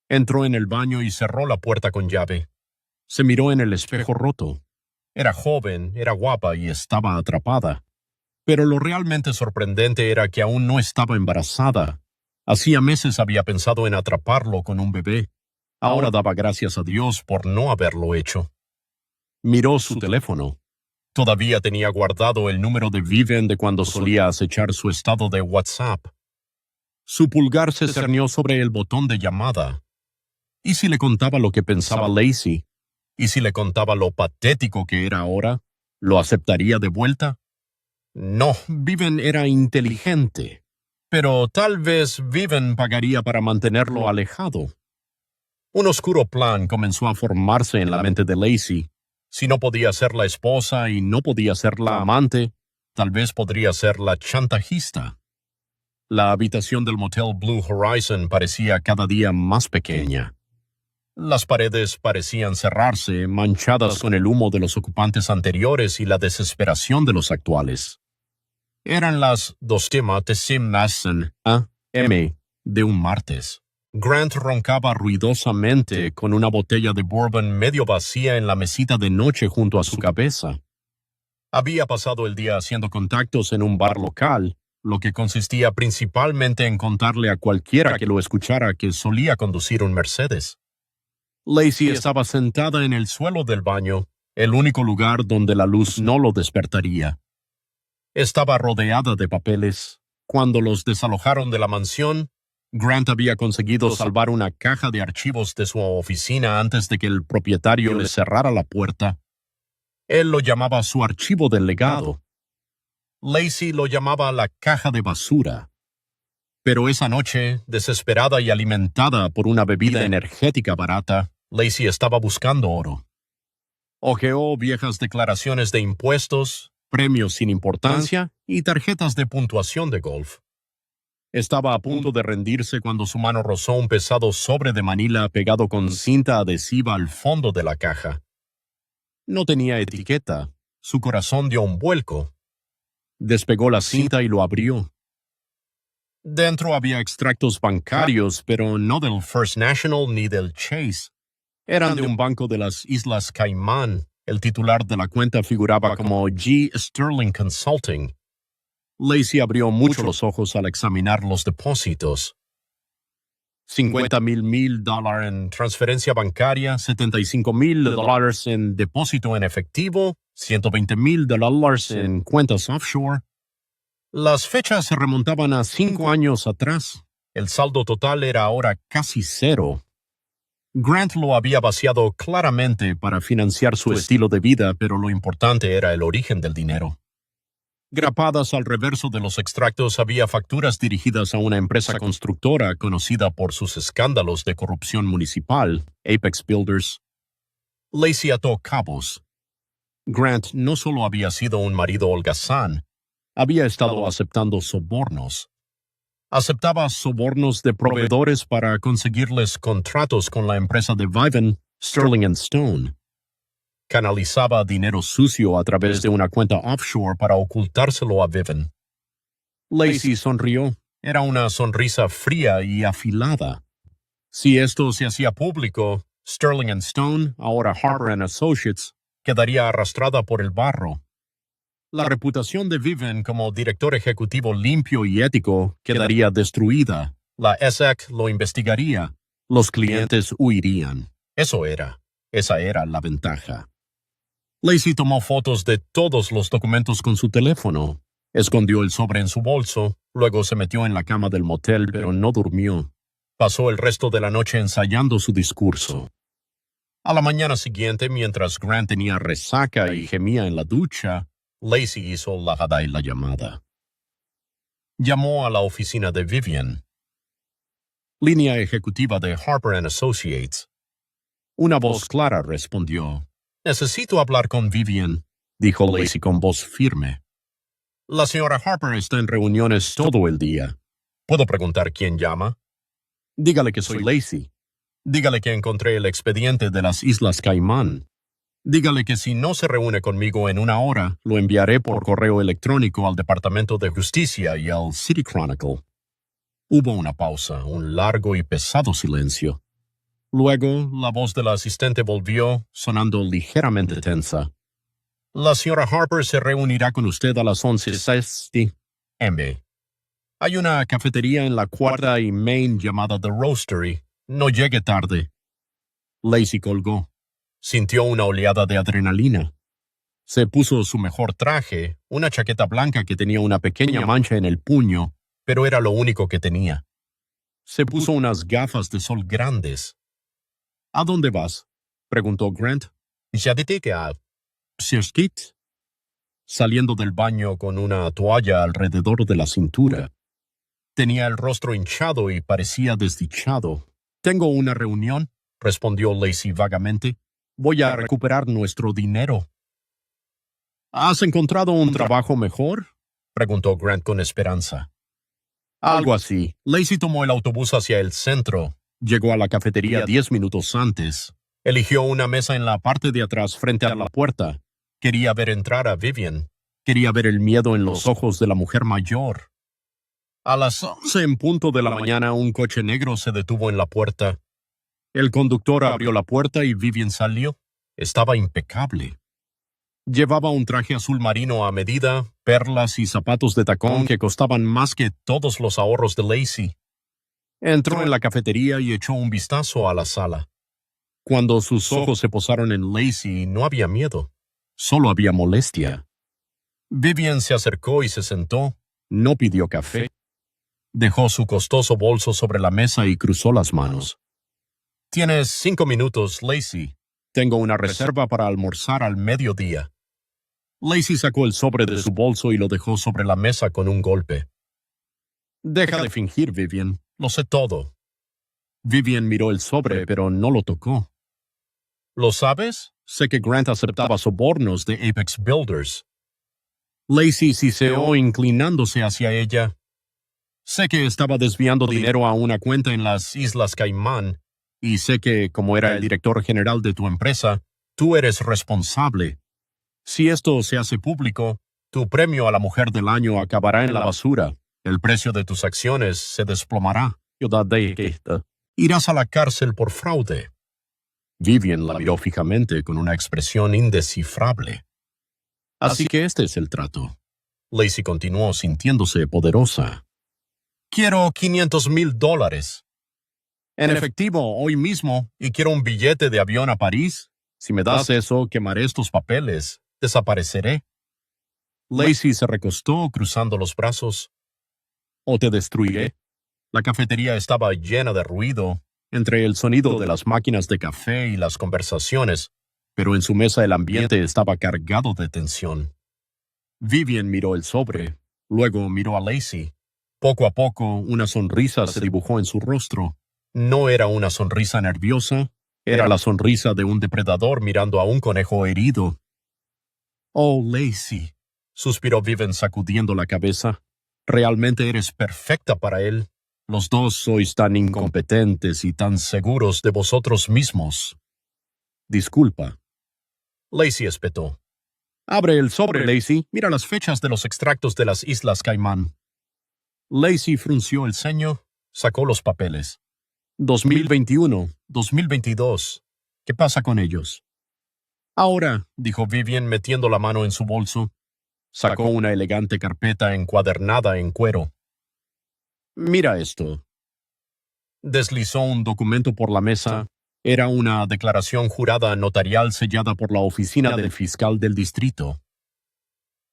Entró en el baño y cerró la puerta con llave. Se miró en el espejo roto. Era joven, era guapa y estaba atrapada. Pero lo realmente sorprendente era que aún no estaba embarazada. Hacía meses había pensado en atraparlo con un bebé. Ahora daba gracias a Dios por no haberlo hecho. Miró su teléfono. Todavía tenía guardado el número de Vivian de cuando solía acechar su estado de WhatsApp. Su pulgar se cernió sobre el botón de llamada. ¿Y si le contaba lo que pensaba Lacey? ¿Y si le contaba lo patético que era ahora? ¿Lo aceptaría de vuelta? No, Vivian era inteligente. Pero tal vez Vivian pagaría para mantenerlo alejado. Un oscuro plan comenzó a formarse en la mente de Lacey. Si no podía ser la esposa y no podía ser la amante, tal vez podría ser la chantajista. La habitación del motel Blue Horizon parecía cada día más pequeña. Las paredes parecían cerrarse, manchadas con el humo de los ocupantes anteriores y la desesperación de los actuales. Eran las 2:00 a.m. de un martes. Grant roncaba ruidosamente con una botella de bourbon medio vacía en la mesita de noche junto a su cabeza. Había pasado el día haciendo contactos en un bar local, lo que consistía principalmente en contarle a cualquiera que lo escuchara que solía conducir un Mercedes. Lacey estaba sentada en el suelo del baño, el único lugar donde la luz no lo despertaría. Estaba rodeada de papeles. Cuando los desalojaron de la mansión, Grant había conseguido salvar una caja de archivos de su oficina antes de que el propietario le cerrara la puerta. Él lo llamaba su archivo del legado. Lacey lo llamaba la caja de basura. Pero esa noche, desesperada y alimentada por una bebida energética barata, Lacey estaba buscando oro. Hojeó viejas declaraciones de impuestos, premios sin importancia y tarjetas de puntuación de golf. Estaba a punto de rendirse cuando su mano rozó un pesado sobre de Manila pegado con cinta adhesiva al fondo de la caja. No tenía etiqueta. Su corazón dio un vuelco. Despegó la cinta y lo abrió. Dentro había extractos bancarios, pero no del First National ni del Chase. Eran de un banco de las Islas Caimán. El titular de la cuenta figuraba como G. Sterling Consulting. Lacey abrió mucho los ojos al examinar los depósitos. $50,000 en transferencia bancaria, $75,000 en depósito en efectivo, $120,000 en cuentas offshore. Las fechas se remontaban a 5 años atrás. El saldo total era ahora casi cero. Grant lo había vaciado claramente para financiar su estilo de vida, pero lo importante era el origen del dinero. Grapadas al reverso de los extractos había facturas dirigidas a una empresa constructora conocida por sus escándalos de corrupción municipal, Apex Builders. Lacey ató cabos. Grant no solo había sido un marido holgazán, había estado aceptando sobornos. Aceptaba sobornos de proveedores para conseguirles contratos con la empresa de Vivian, Sterling & Stone. Canalizaba dinero sucio a través de una cuenta offshore para ocultárselo a Vivian. Lacey sonrió. Era una sonrisa fría y afilada. Si esto se hacía público, Sterling and Stone, ahora Harper and Associates, quedaría arrastrada por el barro. La reputación de Vivian como director ejecutivo limpio y ético quedaría destruida. La SEC lo investigaría. Los clientes huirían. Esa era la ventaja. Lacey tomó fotos de todos los documentos con su teléfono. Escondió el sobre en su bolso, luego se metió en la cama del motel, pero no durmió. Pasó el resto de la noche ensayando su discurso. A la mañana siguiente, mientras Grant tenía resaca y gemía en la ducha, Lacey hizo la llamada. Llamó a la oficina de Vivian. Línea ejecutiva de Harper and Associates. Una voz clara respondió. Necesito hablar con Vivian, dijo Lacey con voz firme. La señora Harper está en reuniones todo el día. ¿Puedo preguntar quién llama? Dígale que soy Lacey. Dígale que encontré el expediente de las Islas Caimán. Dígale que si no se reúne conmigo en una hora, lo enviaré por correo electrónico al Departamento de Justicia y al City Chronicle. Hubo una pausa, un largo y pesado silencio. Luego, la voz de la asistente volvió, sonando ligeramente tensa. La señora Harper se reunirá con usted a las 11:60 m. Hay una cafetería en la 4ª y Main llamada The Roastery. No llegue tarde. Lacey colgó. Sintió una oleada de adrenalina. Se puso su mejor traje, una chaqueta blanca que tenía una pequeña mancha en el puño, pero era lo único que tenía. Se puso unas gafas de sol grandes. ¿A dónde vas?, preguntó Grant. Ya dije que a Sirskit. Saliendo del baño con una toalla alrededor de la cintura. Tenía el rostro hinchado y parecía desdichado. Tengo una reunión, respondió Lacey vagamente. Voy a recuperar nuestro dinero. ¿Has encontrado un trabajo mejor?, preguntó Grant con esperanza. Algo así. Lacey tomó el autobús hacia el centro. Llegó a la cafetería 10 minutos antes. Eligió una mesa en la parte de atrás frente a la puerta. Quería ver entrar a Vivian. Quería ver el miedo en los ojos de la mujer mayor. A las 11 en punto de la mañana, un coche negro se detuvo en la puerta. El conductor abrió la puerta y Vivian salió. Estaba impecable. Llevaba un traje azul marino a medida, perlas y zapatos de tacón que costaban más que todos los ahorros de Lacey. Entró en la cafetería y echó un vistazo a la sala. Cuando sus ojos se posaron en Lacey, no había miedo. Solo había molestia. Vivian se acercó y se sentó. No pidió café. Dejó su costoso bolso sobre la mesa y cruzó las manos. Tienes 5 minutos, Lacey. Tengo una reserva para almorzar al mediodía. Lacey sacó el sobre de su bolso y lo dejó sobre la mesa con un golpe. Deja de fingir, Vivian. Lo sé todo. Vivian miró el sobre, pero no lo tocó. ¿Lo sabes? Sé que Grant aceptaba sobornos de Apex Builders. Lacey siseó inclinándose hacia ella. Sé que estaba desviando dinero a una cuenta en las Islas Caimán, y sé que, como era el director general de tu empresa, tú eres responsable. Si esto se hace público, tu premio a la mujer del año acabará en la basura. El precio de tus acciones se desplomará. Irás a la cárcel por fraude. Vivian la miró fijamente con una expresión indescifrable. Así que este es el trato. Lacey continuó sintiéndose poderosa. Quiero $500,000. En efectivo, hoy mismo, y quiero un billete de avión a París. Si me das eso, quemaré estos papeles. Desapareceré. Lacey se recostó, cruzando los brazos. O te destruiré. La cafetería estaba llena de ruido, entre el sonido de las máquinas de café y las conversaciones, pero en su mesa el ambiente estaba cargado de tensión. Vivian miró el sobre, luego miró a Lacey. Poco a poco, una sonrisa se dibujó en su rostro. No era una sonrisa nerviosa, era la sonrisa de un depredador mirando a un conejo herido. Oh, Lacey, suspiró Vivian sacudiendo la cabeza. Realmente eres perfecta para él. Los dos sois tan incompetentes y tan seguros de vosotros mismos. Disculpa. Lacey espetó. Abre el sobre, Lacey. Mira las fechas de los extractos de las Islas Caimán. Lacey frunció el ceño, sacó los papeles. 2021, 2022, ¿Qué pasa con ellos? Ahora, dijo Vivian metiendo la mano en su bolso. Sacó una elegante carpeta encuadernada en cuero. Mira esto. Deslizó un documento por la mesa. Era una declaración jurada notarial sellada por la oficina del fiscal del distrito.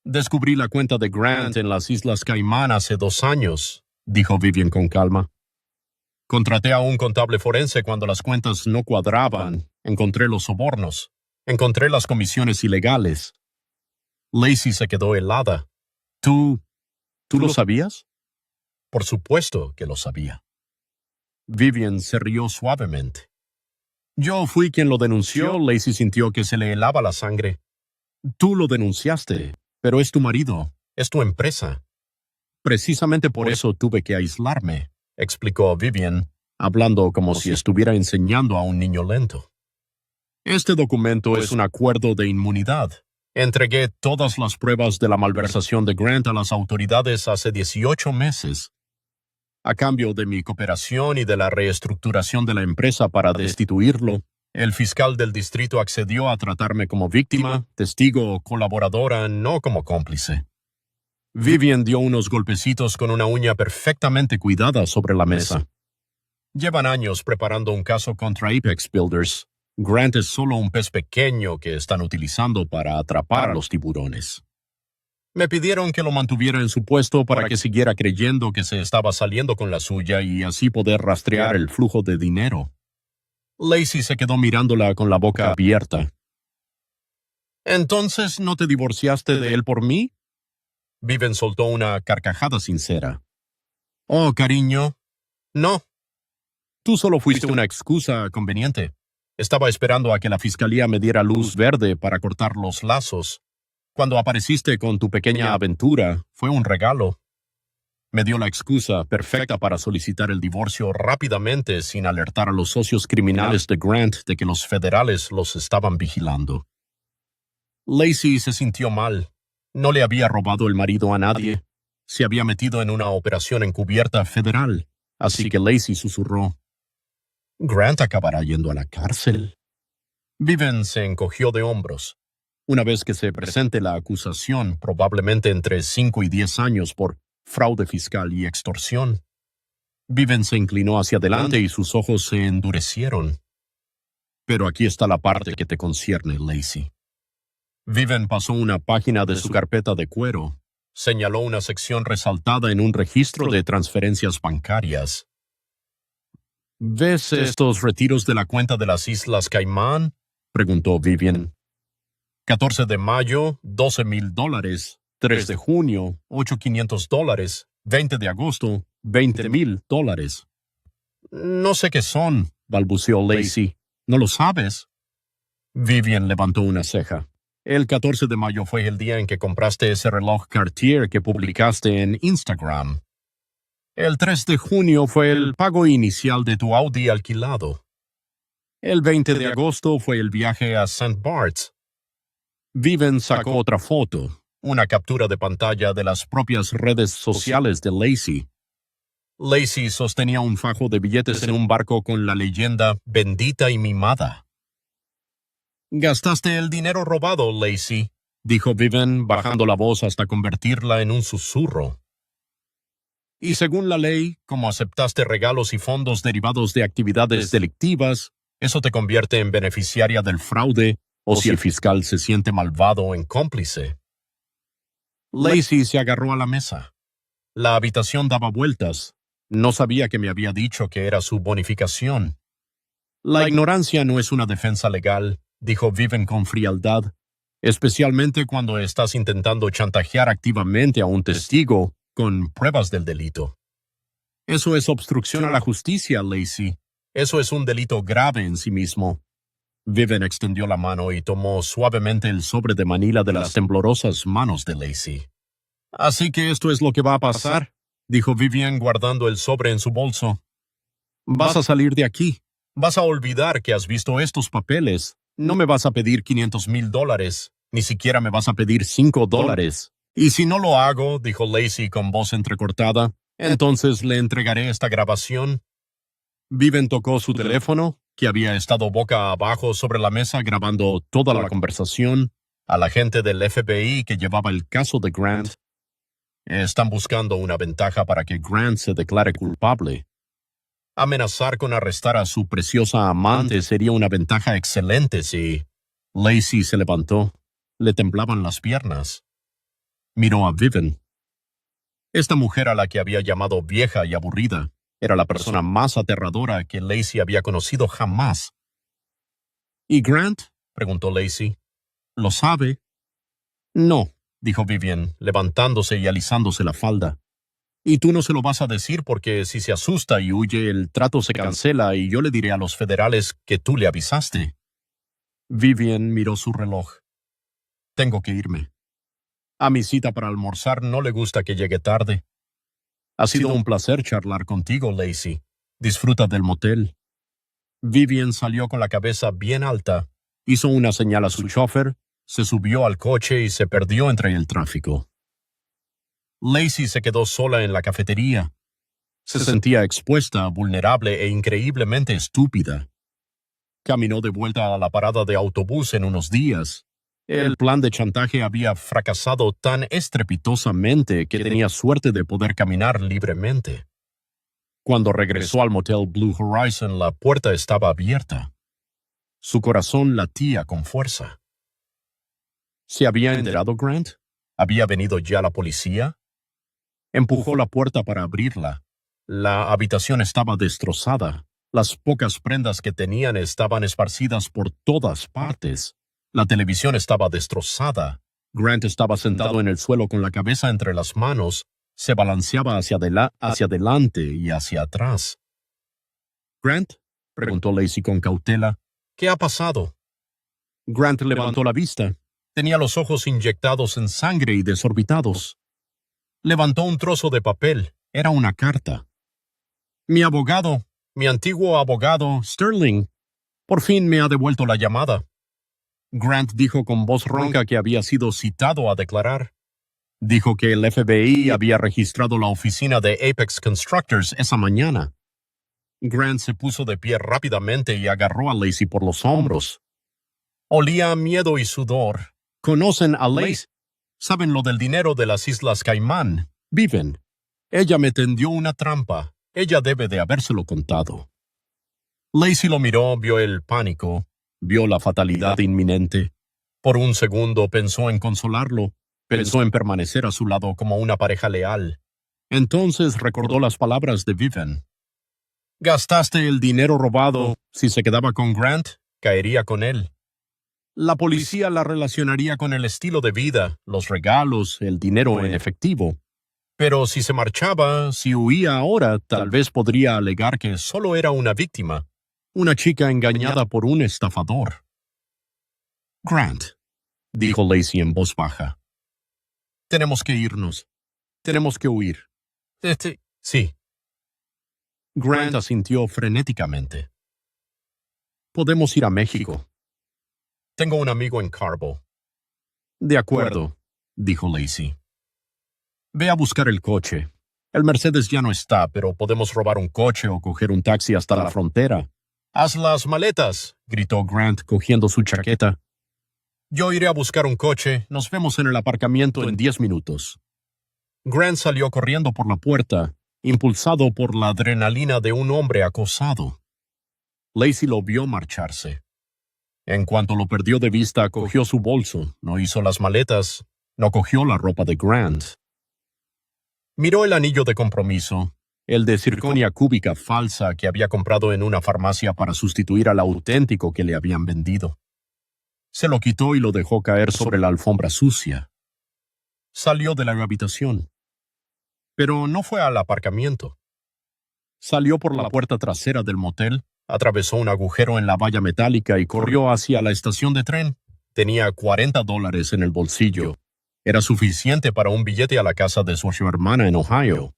Descubrí la cuenta de Grant en las Islas Caimán hace 2 años, dijo Vivian con calma. Contraté a un contable forense cuando las cuentas no cuadraban. Encontré los sobornos. Encontré las comisiones ilegales. Lacey se quedó helada. ¿Tú lo sabías? Por supuesto que lo sabía. Vivian se rió suavemente. Yo fui quien lo denunció. Lacey sintió que se le helaba la sangre. Tú lo denunciaste, pero es tu marido, es tu empresa. Precisamente por eso tuve que aislarme, explicó Vivian, hablando como si estuviera enseñando a un niño lento. Este documento es un acuerdo de inmunidad. Entregué todas las pruebas de la malversación de Grant a las autoridades hace 18 meses. A cambio de mi cooperación y de la reestructuración de la empresa para destituirlo, el fiscal del distrito accedió a tratarme como víctima, testigo o colaboradora, no como cómplice. Vivian dio unos golpecitos con una uña perfectamente cuidada sobre la mesa. Llevan años preparando un caso contra Apex Builders. Grant es solo un pez pequeño que están utilizando para atrapar a los tiburones. Me pidieron que lo mantuviera en su puesto para que siguiera creyendo que se estaba saliendo con la suya y así poder rastrear el flujo de dinero. Lacey se quedó mirándola con la boca abierta. ¿Entonces no te divorciaste de él por mí? Vivian soltó una carcajada sincera. Oh, cariño, no. Tú solo fuiste una excusa conveniente. Estaba esperando a que la fiscalía me diera luz verde para cortar los lazos. Cuando apareciste con tu pequeña aventura, fue un regalo. Me dio la excusa perfecta para solicitar el divorcio rápidamente sin alertar a los socios criminales de Grant de que los federales los estaban vigilando. Lacey se sintió mal. No le había robado el marido a nadie. Se había metido en una operación encubierta federal. Así que Lacey susurró. Grant acabará yendo a la cárcel. Vivian se encogió de hombros. Una vez que se presente la acusación, probablemente entre 5 y 10 años por fraude fiscal y extorsión. Vivian se inclinó hacia adelante y sus ojos se endurecieron. Pero aquí está la parte que te concierne, Lacey. Vivian pasó una página de su carpeta de cuero. Señaló una sección resaltada en un registro de transferencias bancarias. ¿Ves estos retiros de la cuenta de las Islas Caimán? Preguntó Vivian. 14 de mayo, $12,000. 3 de junio, $8,500. 20 de agosto, $20,000. No sé qué son, balbuceó Lacey. ¿No lo sabes? Vivian levantó una ceja. El 14 de mayo fue el día en que compraste ese reloj Cartier que publicaste en Instagram. El 3 de junio fue el pago inicial de tu Audi alquilado. El 20 de agosto fue el viaje a St. Bart's. Vivian sacó otra foto, una captura de pantalla de las propias redes sociales de Lacey. Lacey sostenía un fajo de billetes en un barco con la leyenda bendita y mimada. Gastaste el dinero robado, Lacey, dijo Vivian, bajando la voz hasta convertirla en un susurro. Y según la ley, como aceptaste regalos y fondos derivados de actividades delictivas, eso te convierte en beneficiaria del fraude, o si el fiscal se siente malvado en cómplice. Lacey se agarró a la mesa. La habitación daba vueltas. No sabía que me había dicho que era su bonificación. La ignorancia no es una defensa legal, dijo Vivian con frialdad, especialmente cuando estás intentando chantajear activamente a un testigo con pruebas del delito. Eso es obstrucción a la justicia, Lacey. Eso es un delito grave en sí mismo. Vivian extendió la mano y tomó suavemente el sobre de manila de las temblorosas manos de Lacey. Así que esto es lo que va a pasar, dijo Vivian guardando el sobre en su bolso. Vas a salir de aquí. Vas a olvidar que has visto estos papeles. No me vas a pedir $500,000. Ni siquiera me vas a pedir $5. Y si no lo hago, dijo Lacey con voz entrecortada, entonces le entregaré esta grabación. Vivian tocó su teléfono. que había estado boca abajo sobre la mesa grabando toda la conversación, al agente del FBI que llevaba el caso de Grant. Están buscando una ventaja para que Grant se declare culpable. Amenazar con arrestar a su preciosa amante sería una ventaja excelente si... Lacey se levantó. Le temblaban las piernas. Miró a Vivian. Esta mujer a la que había llamado vieja y aburrida era la persona más aterradora que Lacey había conocido jamás. ¿Y Grant? Preguntó Lacey. ¿Lo sabe? No, dijo Vivian, levantándose y alisándose la falda. Y tú no se lo vas a decir porque si se asusta y huye, el trato se cancela y yo le diré a los federales que tú le avisaste. Vivian miró su reloj. Tengo que irme. A mi cita para almorzar no le gusta que llegue tarde. Ha sido un placer charlar contigo, Lacey. Disfruta del motel. Vivian salió con la cabeza bien alta, hizo una señal a su chofer, se subió al coche y se perdió entre el tráfico. Lacey se quedó sola en la cafetería. Se sentía expuesta, vulnerable e increíblemente estúpida. Caminó de vuelta a la parada de autobús en unos días. El plan de chantaje había fracasado tan estrepitosamente que tenía suerte de poder caminar libremente. Cuando regresó al motel Blue Horizon, la puerta estaba abierta. Su corazón latía con fuerza. ¿Se había enterado Grant? ¿Había venido ya la policía? Empujó la puerta para abrirla. La habitación estaba destrozada. Las pocas prendas que tenían estaban esparcidas por todas partes. La televisión estaba destrozada. Grant estaba sentado en el suelo con la cabeza entre las manos. Se balanceaba hacia adelante y hacia atrás. ¿Grant? Preguntó Lacey con cautela. ¿Qué ha pasado? Grant levantó la vista. Tenía los ojos inyectados en sangre y desorbitados. Levantó un trozo de papel. Era una carta. Mi antiguo abogado, Sterling, por fin me ha devuelto la llamada. Grant dijo con voz ronca que había sido citado a declarar. Dijo que el FBI había registrado la oficina de Apex Constructors esa mañana. Grant se puso de pie rápidamente y agarró a Lacey por los hombros. Olía a miedo y sudor. ¿Conocen a Lacey? ¿Saben lo del dinero de las Islas Caimán? Viven. Ella me tendió una trampa. Ella debe de habérselo contado. Lacey lo miró, vio el pánico, vio la fatalidad inminente. Por un segundo pensó en consolarlo, pensó en permanecer a su lado como una pareja leal. Entonces recordó las palabras de Vivian. Gastaste el dinero robado. Si se quedaba con Grant, caería con él. La policía la relacionaría con el estilo de vida, los regalos, el dinero en efectivo. Pero si se marchaba, si huía ahora, tal vez podría alegar que solo era una víctima, una chica engañada por un estafador. Grant, dijo Lacey en voz baja. Tenemos que irnos. Tenemos que huir. Sí. Grant asintió frenéticamente. Podemos ir a México. Tengo un amigo en Carbo. De acuerdo, dijo Lacey. Ve a buscar el coche. El Mercedes ya no está, pero podemos robar un coche o coger un taxi hasta la frontera. ¡Haz las maletas!, gritó Grant cogiendo su chaqueta. Yo iré a buscar un coche. Nos vemos en el aparcamiento en 10 minutos. Grant salió corriendo por la puerta, impulsado por la adrenalina de un hombre acosado. Lacey lo vio marcharse. En cuanto lo perdió de vista, cogió su bolso, no hizo las maletas, no cogió la ropa de Grant. Miró el anillo de compromiso, el de circonia cúbica falsa que había comprado en una farmacia para sustituir al auténtico que le habían vendido. Se lo quitó y lo dejó caer sobre la alfombra sucia. Salió de la habitación. Pero no fue al aparcamiento. Salió por la puerta trasera del motel, atravesó un agujero en la valla metálica y corrió hacia la estación de tren. Tenía $40 en el bolsillo. Era suficiente para un billete a la casa de su hermana en Ohio.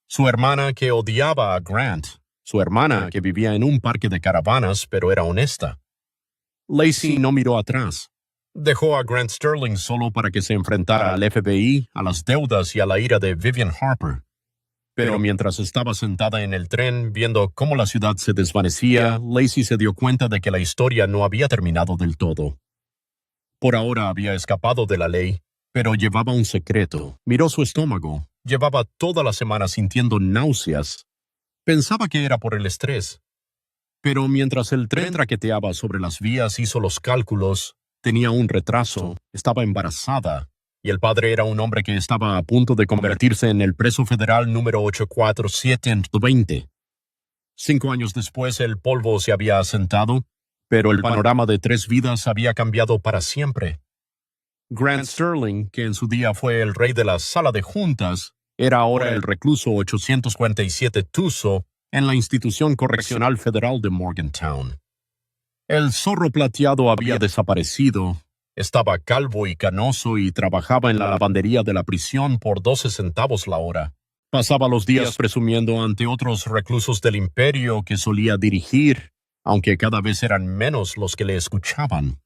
Su hermana que odiaba a Grant. Su hermana que vivía en un parque de caravanas, pero era honesta. Lacey no miró atrás. Dejó a Grant Sterling solo para que se enfrentara al FBI, a las deudas y a la ira de Vivian Harper. Pero mientras estaba sentada en el tren viendo cómo la ciudad se desvanecía, Lacey se dio cuenta de que la historia no había terminado del todo. Por ahora había escapado de la ley, pero llevaba un secreto. Miró su estómago. Llevaba toda la semana sintiendo náuseas. Pensaba que era por el estrés. Pero mientras el tren traqueteaba sobre las vías, hizo los cálculos. Tenía un retraso, estaba embarazada, y el padre era un hombre que estaba a punto de convertirse en el preso federal número 84720. 5 años después el polvo se había asentado, pero el panorama de 3 vidas había cambiado para siempre. Grant Sterling, que en su día fue el rey de la sala de juntas, era ahora el recluso 847 Tuso en la institución correccional federal de Morgantown. El zorro plateado había desaparecido. Estaba calvo y canoso y trabajaba en la lavandería de la prisión por 12 centavos la hora. Pasaba los días presumiendo ante otros reclusos del imperio que solía dirigir, aunque cada vez eran menos los que le escuchaban.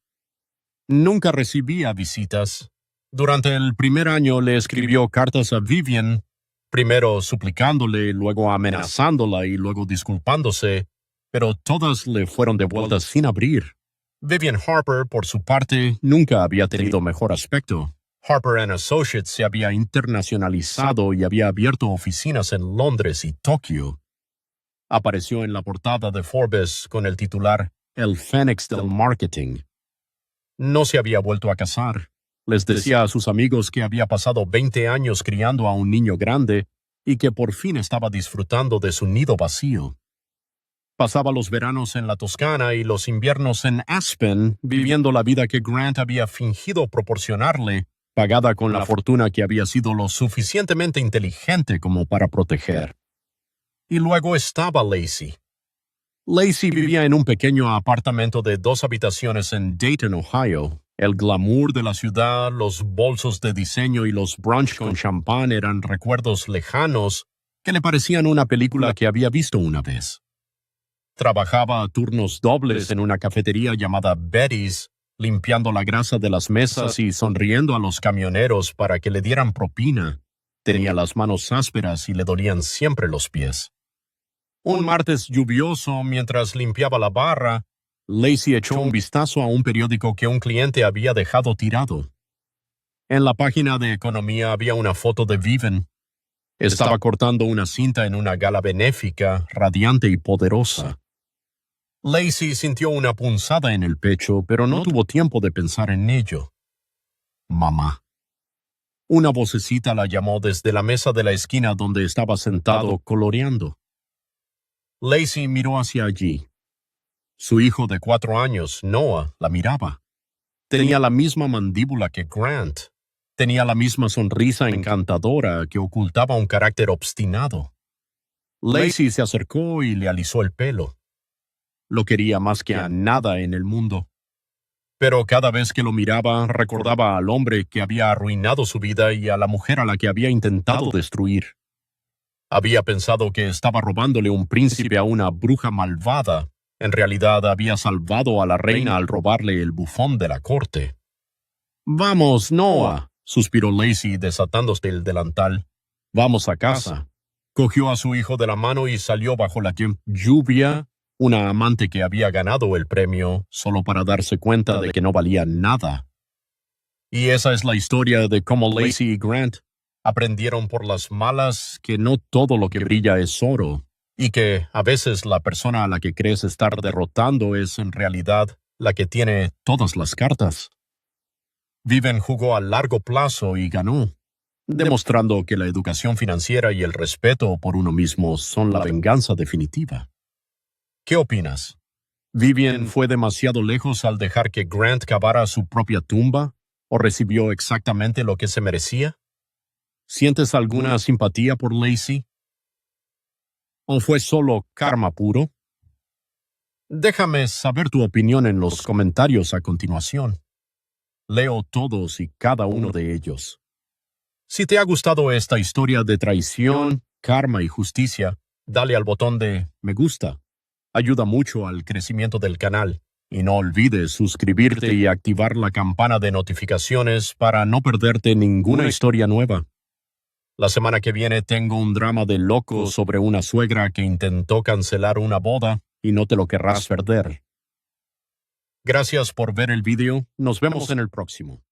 Nunca recibía visitas. Durante el primer año le escribió cartas a Vivian, primero suplicándole, luego amenazándola y luego disculpándose, pero todas le fueron devueltas sin abrir. Vivian Harper, por su parte, nunca había tenido mejor aspecto. Harper & Associates se había internacionalizado y había abierto oficinas en Londres y Tokio. Apareció en la portada de Forbes con el titular El Fénix del Marketing. No se había vuelto a casar. Les decía a sus amigos que había pasado 20 años criando a un niño grande y que por fin estaba disfrutando de su nido vacío. Pasaba los veranos en la Toscana y los inviernos en Aspen, viviendo la vida que Grant había fingido proporcionarle, pagada con la fortuna que había sido lo suficientemente inteligente como para proteger. Y luego estaba Lacey. Lacey vivía en un pequeño apartamento de 2 habitaciones en Dayton, Ohio. El glamour de la ciudad, los bolsos de diseño y los brunch con champán eran recuerdos lejanos que le parecían una película que había visto una vez. Trabajaba a turnos dobles en una cafetería llamada Betty's, limpiando la grasa de las mesas y sonriendo a los camioneros para que le dieran propina. Tenía las manos ásperas y le dolían siempre los pies. Un martes lluvioso, mientras limpiaba la barra, Lacey echó un vistazo a un periódico que un cliente había dejado tirado. En la página de economía había una foto de Vivian. Estaba cortando una cinta en una gala benéfica, radiante y poderosa. Lacey sintió una punzada en el pecho, pero no tuvo tiempo de pensar en ello. Mamá. Una vocecita la llamó desde la mesa de la esquina donde estaba sentado coloreando. Lacey miró hacia allí. Su hijo de 4 años, Noah, la miraba. Tenía la misma mandíbula que Grant. Tenía la misma sonrisa encantadora que ocultaba un carácter obstinado. Lacey se acercó y le alisó el pelo. Lo quería más que a nada en el mundo. Pero cada vez que lo miraba, recordaba al hombre que había arruinado su vida y a la mujer a la que había intentado destruir. Había pensado que estaba robándole un príncipe a una bruja malvada. En realidad había salvado a la reina al robarle el bufón de la corte. «Vamos, Noah», suspiró Lacey desatándose el delantal. «Vamos a casa». Cogió a su hijo de la mano y salió bajo la lluvia, una amante que había ganado el premio solo para darse cuenta de que no valía nada. Y esa es la historia de cómo Lacey y Grant aprendieron por las malas que no todo lo que brilla es oro, y que a veces la persona a la que crees estar derrotando es en realidad la que tiene todas las cartas. Vivian jugó a largo plazo y ganó, demostrando que la educación financiera y el respeto por uno mismo son la venganza definitiva. ¿Qué opinas? ¿Vivian fue demasiado lejos al dejar que Grant cavara su propia tumba o recibió exactamente lo que se merecía? ¿Sientes alguna simpatía por Lacey? ¿O fue solo karma puro? Déjame saber tu opinión en los comentarios a continuación. Leo todos y cada uno de ellos. Si te ha gustado esta historia de traición, karma y justicia, dale al botón de me gusta. Ayuda mucho al crecimiento del canal. Y no olvides suscribirte y activar la campana de notificaciones para no perderte ninguna historia nueva. La semana que viene tengo un drama de loco sobre una suegra que intentó cancelar una boda y no te lo querrás perder. Gracias por ver el video. Nos vemos en el próximo.